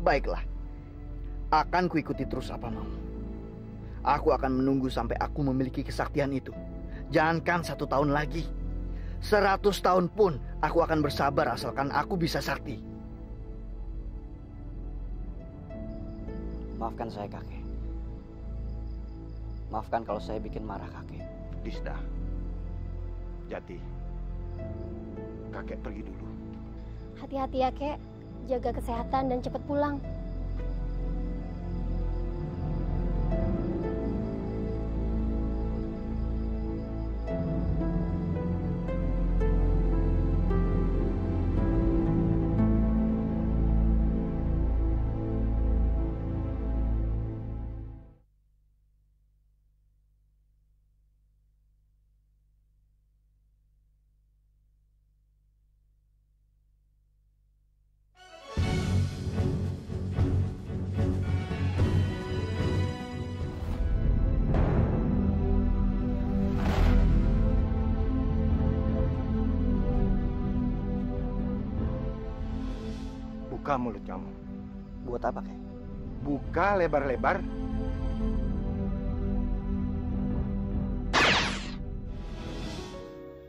Baiklah. Akan kuikuti terus apa mau. Aku akan menunggu sampai aku memiliki kesaktian itu. Jangankan 1 tahun lagi. 100 tahun pun aku akan bersabar asalkan aku bisa sakti. Maafkan saya, kakek. Maafkan kalau saya bikin marah kakek. Lisda, Jati, kakek pergi dulu. Hati-hati ya, Kek. Jaga kesehatan dan cepat pulang. Buka mulut kamu. Buat apa, Kek? Buka lebar-lebar.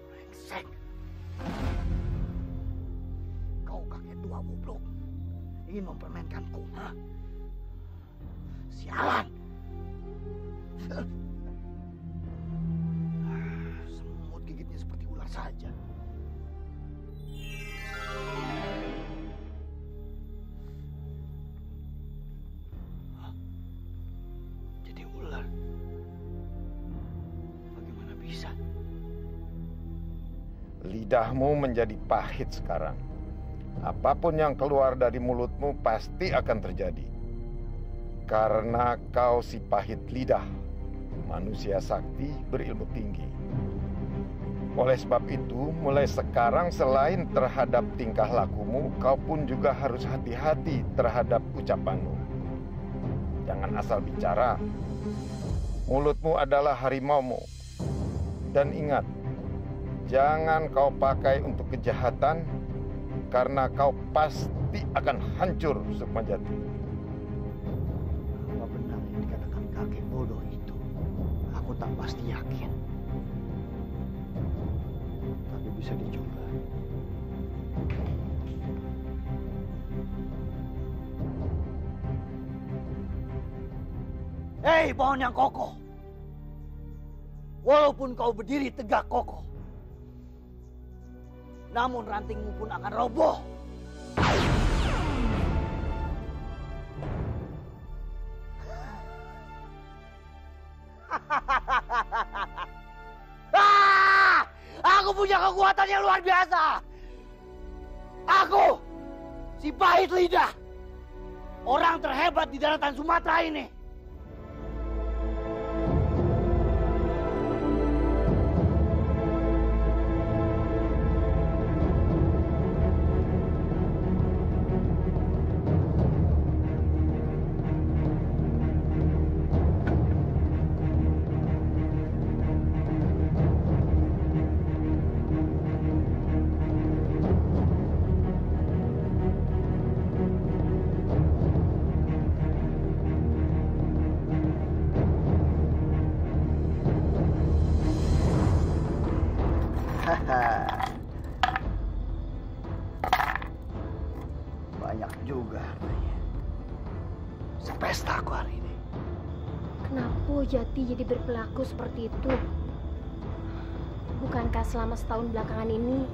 Brengsek. Kau kakek tua goblok. Ingin mempermainkanku, ha? Sialan. Semut gigitnya seperti ular saja. Jadi ular. Bagaimana Lidahmu menjadi pahit sekarang. Apapun yang keluar dari mulutmu pasti akan terjadi. Karena kau si pahit lidah, manusia sakti berilmu tinggi. Oleh sebab itu, mulai sekarang selain terhadap tingkah lakumu, kau pun juga harus hati-hati terhadap ucapanmu. Jangan asal bicara. Mulutmu adalah harimaumu. Dan ingat, jangan kau pakai untuk kejahatan, karena kau pasti akan hancur Sukmajati. Apa benar yang dikatakan kakek bodoh itu? Aku tak pasti yakin. Tapi bisa dicoba. Hei pohon yang kokoh. Walaupun kau berdiri tegak kokoh, namun rantingmu pun akan roboh. Aku punya kekuatan yang luar biasa. Aku, si pahit lidah, orang terhebat di daratan Sumatera ini. Banyak juga hartanya. Sepesta aku hari ini. Kenapa Jati jadi berperilaku seperti itu? Bukankah selama setahun belakangan ini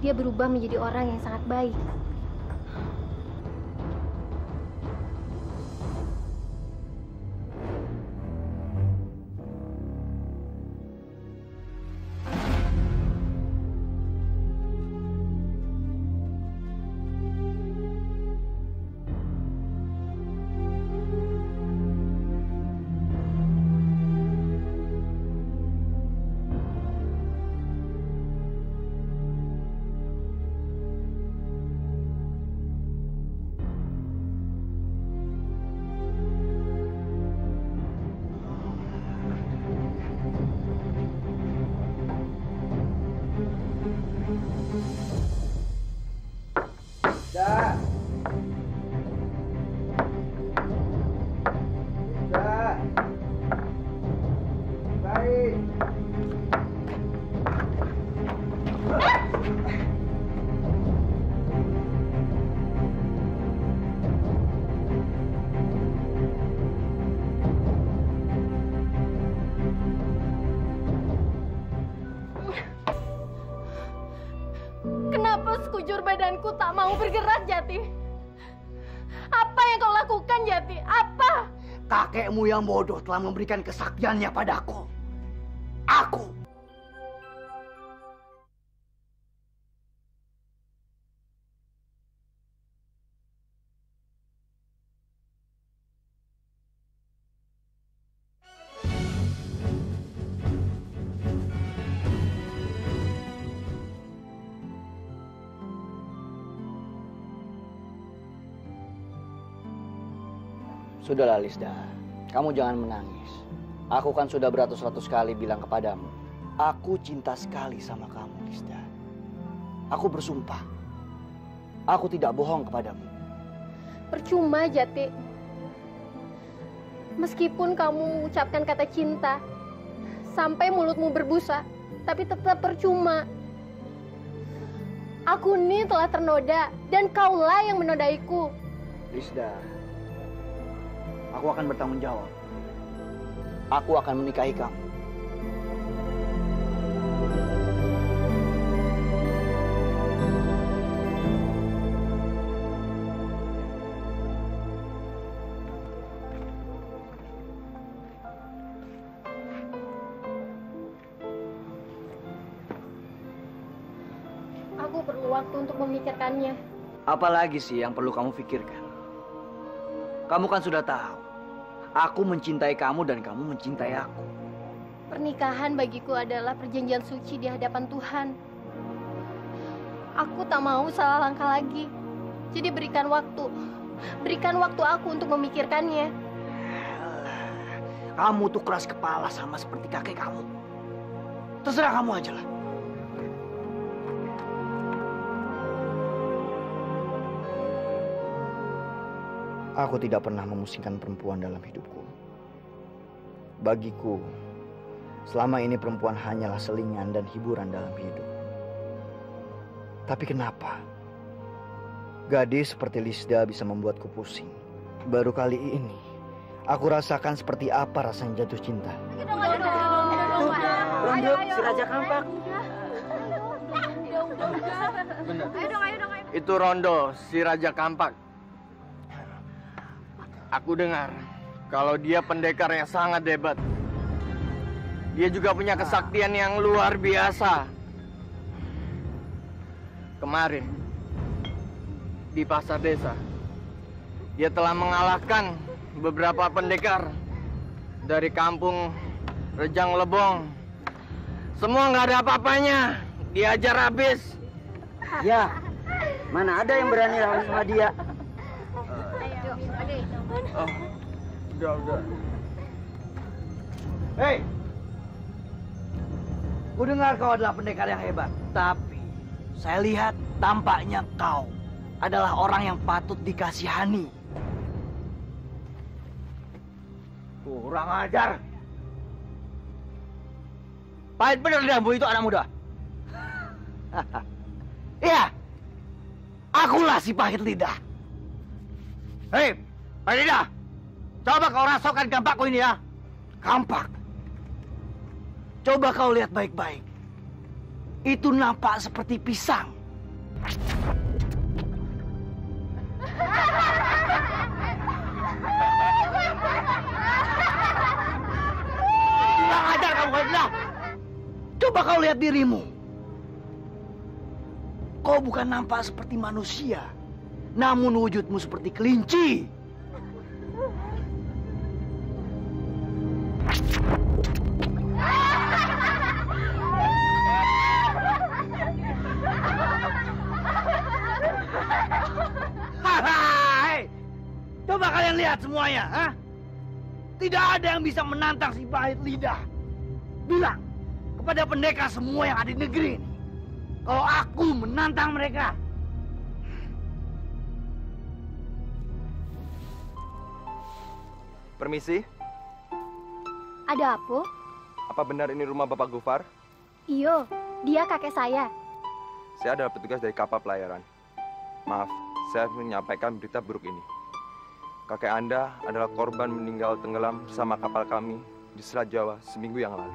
dia berubah menjadi orang yang sangat baik? Kenapa sekujur badanku tak mau bergerak, Jati? Apa yang kau lakukan, Jati? Apa? Kakekmu yang bodoh telah memberikan kesaktiannya padaku. Aku. Sudahlah, Lisda. Kamu jangan menangis. Aku kan sudah beratus-ratus kali bilang kepadamu. Aku cinta sekali sama kamu, Lisda. Aku bersumpah. Aku tidak bohong kepadamu. Percuma, Jati. Meskipun kamu mengucapkan kata cinta, sampai mulutmu berbusa, tapi tetap percuma. Aku ini telah ternoda, dan kaulah yang menodaiku. Lisda, aku akan bertanggung jawab. Aku akan menikahi kamu. Aku perlu waktu untuk memikirkannya. Apalagi sih yang perlu kamu pikirkan? Kamu kan sudah tahu, aku mencintai kamu dan kamu mencintai aku. Pernikahan bagiku adalah perjanjian suci di hadapan Tuhan. Aku tak mau salah langkah lagi. Jadi berikan waktu. Berikan waktu aku untuk memikirkannya. Kamu tuh keras kepala sama seperti kakek kamu. Terserah kamu aja lah. Aku tidak pernah memusingkan perempuan dalam hidupku. Bagiku, selama ini perempuan hanyalah selingan dan hiburan dalam hidup. Tapi kenapa gadis seperti Lisda bisa membuatku pusing? Baru kali ini aku rasakan seperti apa rasanya jatuh cinta. Rondo, si Raja Kampak. Itu Rondo, si Raja Kampak. Aku dengar kalau dia pendekar yang sangat hebat. Dia juga punya kesaktian yang luar biasa. Kemarin di pasar desa, dia telah mengalahkan beberapa pendekar dari kampung Rejang Lebong. Semua nggak ada apa-apanya, diajar habis. Ya, mana ada yang berani lawan sama dia? Oh, udah. Hei, ku dengar kau adalah pendekar yang hebat. Tapi saya lihat tampaknya kau adalah orang yang patut dikasihani. Kurang ajar. Pahit bener lidahmu itu anak muda. Iya, akulah si pahit lidah. Hei, pahit lidah. Coba kau rasakan kampakku ini ya. Kampak. Coba kau lihat baik-baik. Itu nampak seperti pisang. Kurang ajar kamu, Haidlah. Coba kau lihat dirimu. Kau bukan nampak seperti manusia, namun wujudmu seperti kelinci. Coba kalian lihat semuanya, ha? Tidak ada yang bisa menantang si pahit lidah. Bilang kepada pendekar semua yang ada di negeri ini, kalau aku menantang mereka. Permisi. Ada apa? Apa benar ini rumah Bapak Gufar? Iyo, dia kakek saya. Saya adalah petugas dari kapal pelayaran. Maaf, saya menyampaikan berita buruk ini. Kakek Anda adalah korban meninggal tenggelam bersama kapal kami di Selat Jawa seminggu yang lalu.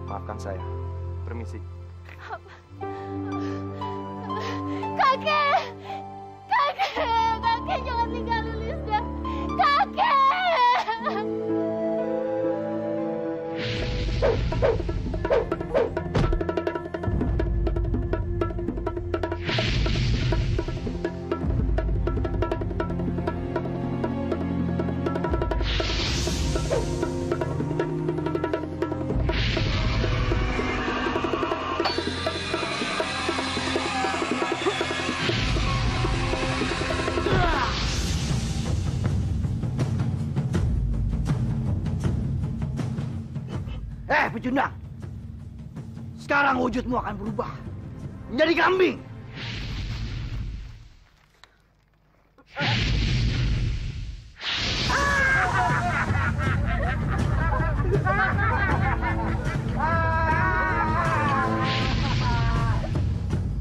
Maafkan saya. Permisi. Kakek! Kakek jangan tinggalin Lisda. Kakek! Pecundang, sekarang wujudmu akan berubah menjadi kambing.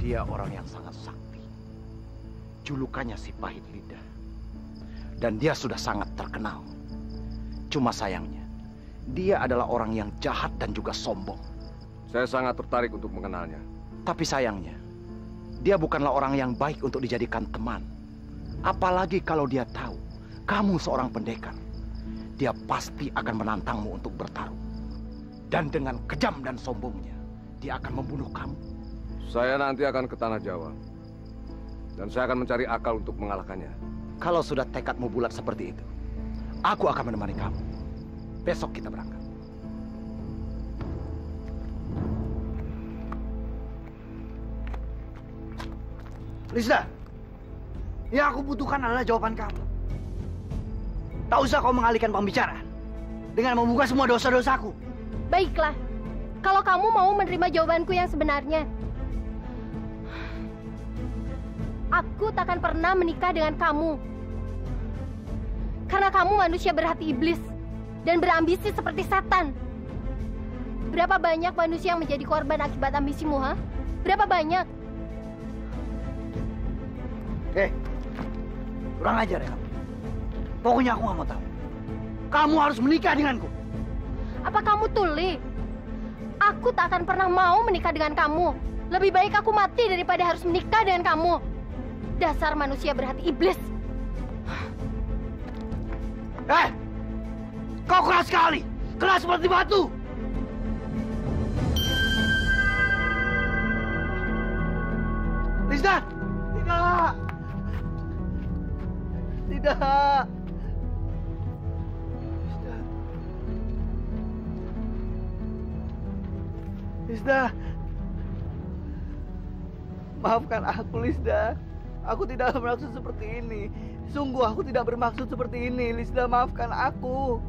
Dia orang yang sangat sakti. Julukannya si pahit lidah. Dan dia sudah sangat terkenal. Cuma sayangnya, dia adalah orang yang jahat dan juga sombong. Saya sangat tertarik untuk mengenalnya. Tapi sayangnya, dia bukanlah orang yang baik untuk dijadikan teman. Apalagi kalau dia tahu kamu seorang pendekar. Dia pasti akan menantangmu untuk bertarung. Dan dengan kejam dan sombongnya, dia akan membunuh kamu. Saya nanti akan ke Tanah Jawa. Dan saya akan mencari akal untuk mengalahkannya. Kalau sudah tekadmu bulat seperti itu, aku akan menemani kamu. Besok kita berangkat. Lisda, yang aku butuhkan adalah jawaban kamu. Tak usah kau mengalihkan pembicaraan dengan membuka semua dosa-dosaku. Baiklah, kalau kamu mau menerima jawabanku yang sebenarnya, aku takkan pernah menikah dengan kamu. Karena kamu manusia berhati iblis dan berambisi seperti setan. Berapa banyak manusia yang menjadi korban akibat ambisimu, ha? Berapa banyak? Kurang ajar ya kamu. Pokoknya aku nggak mau tahu. Kamu harus menikah denganku. Apa kamu tuli? Aku tak akan pernah mau menikah dengan kamu. Lebih baik aku mati daripada harus menikah dengan kamu. Dasar manusia berhati iblis. Kau keras sekali. Keras seperti batu. Lisda! Tidak! Tidak! Lisda! Maafkan aku, Lisda. Aku tidak bermaksud seperti ini. Sungguh aku tidak bermaksud seperti ini. Lisda, maafkan aku.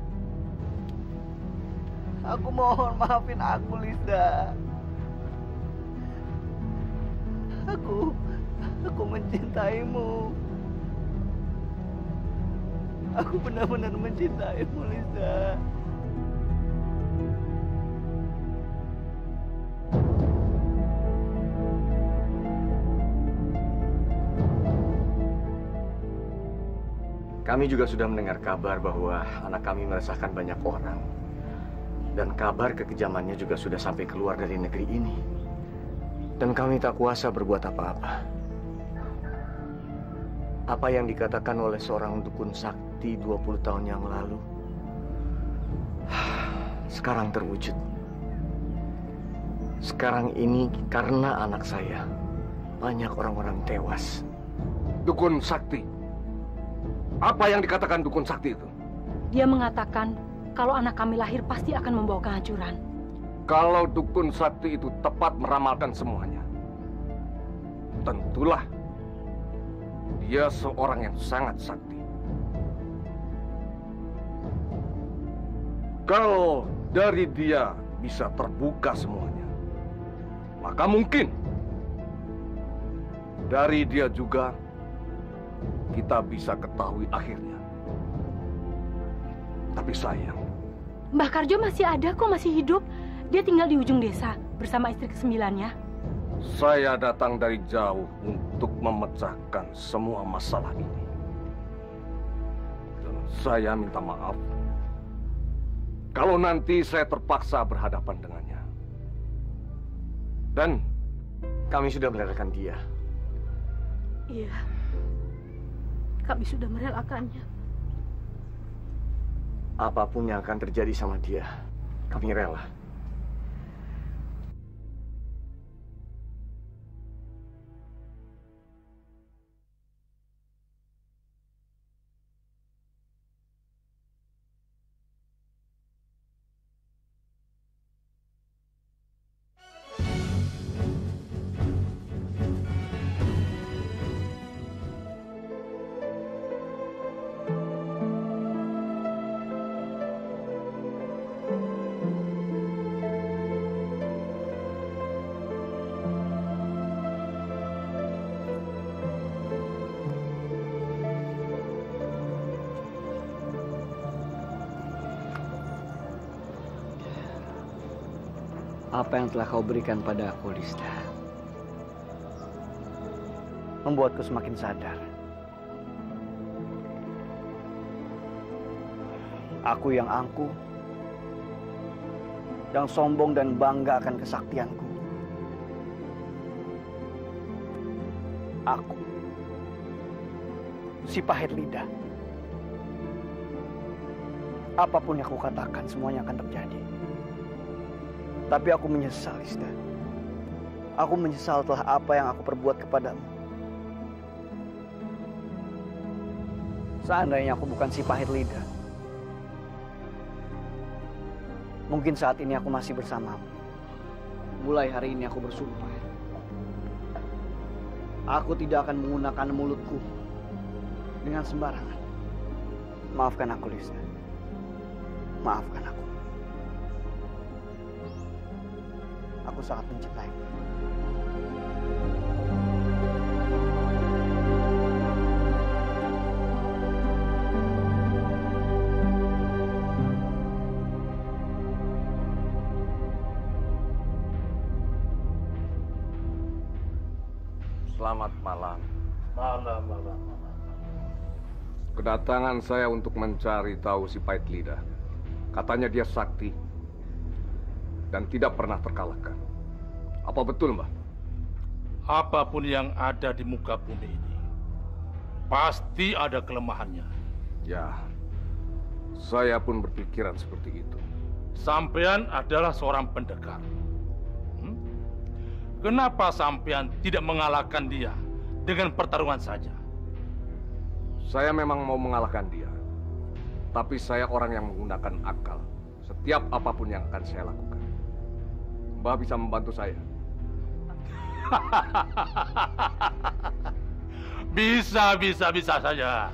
Aku mohon maafin aku, Lisda. Aku mencintaimu. Aku benar-benar mencintaimu, Lisda. Kami juga sudah mendengar kabar bahwa anak kami meresahkan banyak orang. Dan kabar kekejamannya juga sudah sampai keluar dari negeri ini. Dan kami tak kuasa berbuat apa-apa. Apa yang dikatakan oleh seorang dukun sakti 20 tahun yang lalu, sekarang terwujud. Sekarang ini karena anak saya, banyak orang-orang tewas. Dukun sakti? Apa yang dikatakan dukun sakti itu? Dia mengatakan kalau anak kami lahir pasti akan membawa kehancuran. Kalau dukun sakti itu tepat meramalkan semuanya, tentulah dia seorang yang sangat sakti. Kalau dari dia bisa terbuka semuanya, maka mungkin dari dia juga kita bisa ketahui akhirnya. Tapi sayang, Mbah Karjo masih ada kok, masih hidup. Dia tinggal di ujung desa bersama istri ke-9-nya. saya datang dari jauh untuk memecahkan semua masalah ini. Dan saya minta maaf kalau nanti saya terpaksa berhadapan dengannya. Dan kami sudah merelakan dia. Iya, kami sudah merelakannya. Apapun yang akan terjadi sama dia, kami rela. Apa yang telah kau berikan pada aku, Lisda, membuatku semakin sadar. Aku yang angkuh, yang sombong dan bangga akan kesaktianku. Aku, si pahit lidah. Apapun yang aku katakan, semuanya akan terjadi. Tapi aku menyesal, Lisda. Aku menyesal telah apa yang aku perbuat kepadamu. Seandainya aku bukan si pahit lidah, mungkin saat ini aku masih bersamamu. Mulai hari ini aku bersumpah, aku tidak akan menggunakan mulutku dengan sembarangan. Maafkan aku, Lisa. Maafkan aku. Aku sangat mencintaimu. Selamat malam. Malam. Kedatangan saya untuk mencari tahu si pahit lidah. Katanya dia sakti dan tidak pernah terkalahkan. Apa betul, Mbah? Apapun yang ada di muka bumi ini, pasti ada kelemahannya. Ya, saya pun berpikiran seperti itu. Sampean adalah seorang pendekar. Kenapa sampean tidak mengalahkan dia dengan pertarungan saja? Saya memang mau mengalahkan dia. Tapi saya orang yang menggunakan akal setiap apapun yang akan saya lakukan. Mbah bisa membantu saya. Bisa saja.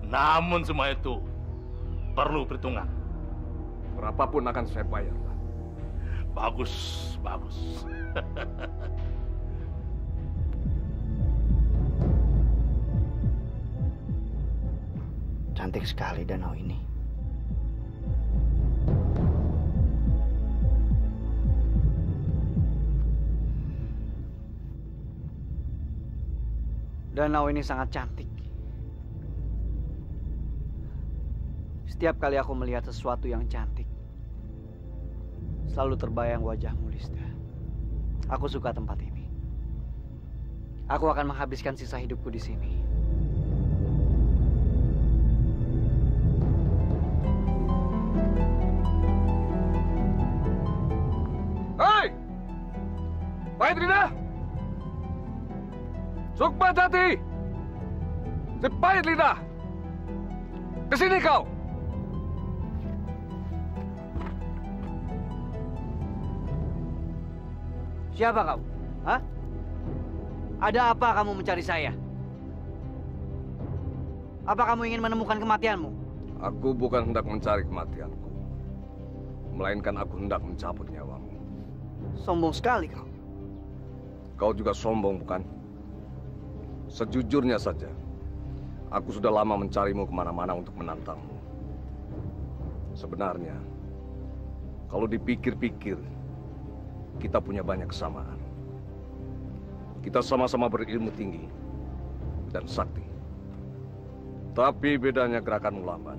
Namun semua itu perlu perhitungan. Berapapun akan saya bayar. Bagus. Cantik sekali danau ini. Danau ini sangat cantik. Setiap kali aku melihat sesuatu yang cantik, selalu terbayang wajahmu, Lista. Aku suka tempat ini. Aku akan menghabiskan sisa hidupku di sini. Hei! Pahit lidah! Sukmajati! Si pahit lidah! Kesini kau! Siapa kau? Hah? Ada apa kamu mencari saya? Apa kamu ingin menemukan kematianmu? Aku bukan hendak mencari kematianku, melainkan aku hendak mencabut nyawamu. Sombong sekali kau. Kau juga sombong, bukan? Sejujurnya saja, aku sudah lama mencarimu kemana-mana untuk menantangmu. Sebenarnya, kalau dipikir-pikir, kita punya banyak kesamaan. Kita sama-sama berilmu tinggi dan sakti. Tapi bedanya gerakanmu lamban.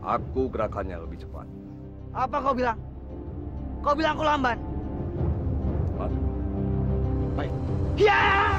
Aku gerakannya lebih cepat. Apa kau bilang? Kau bilang aku lamban? Baik. Ya!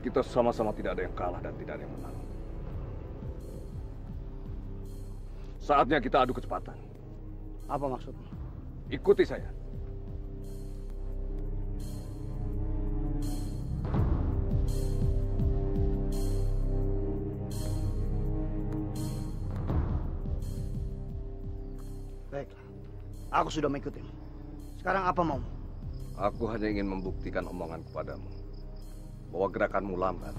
Kita sama-sama tidak ada yang kalah dan tidak ada yang menang. Saatnya kita adu kecepatan. Apa maksudmu? Ikuti saya. Baiklah, aku sudah mengikutimu. Sekarang apa maumu? Aku hanya ingin membuktikan omongan kepadamu bahwa gerakanmu lambat.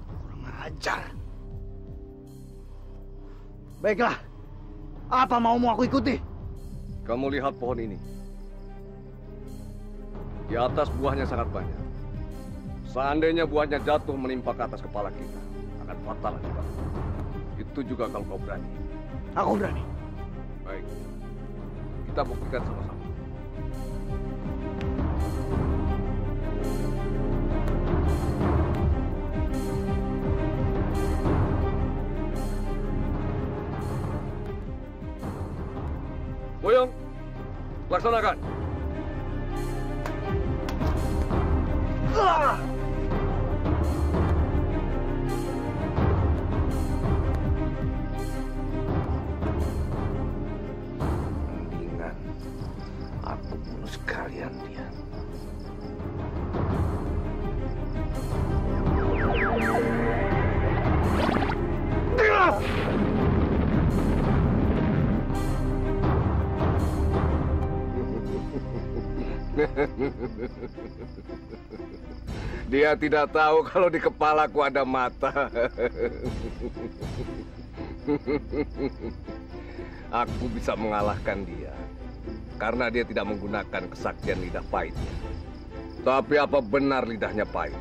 Kurang ajar. Baiklah, apa maumu aku ikuti? Kamu lihat pohon ini. Di atas buahnya sangat banyak. Seandainya buahnya jatuh menimpa ke atas kepala kita, akan fatal juga. Itu juga kalau kau berani. Aku berani. Baik, kita buktikan sama-sama. laksanakan. Mendingan aku bunuh sekalian dia. Dia tidak tahu kalau di kepalaku ada mata. Aku bisa mengalahkan dia karena dia tidak menggunakan kesaktian lidah pahitnya. Tapi apa benar lidahnya pahit?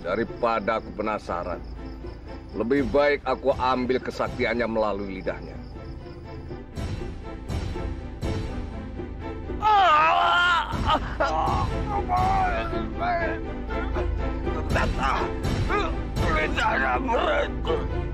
Daripada aku penasaran, lebih baik aku ambil kesaktiannya melalui lidahnya. Lidahnya mereka.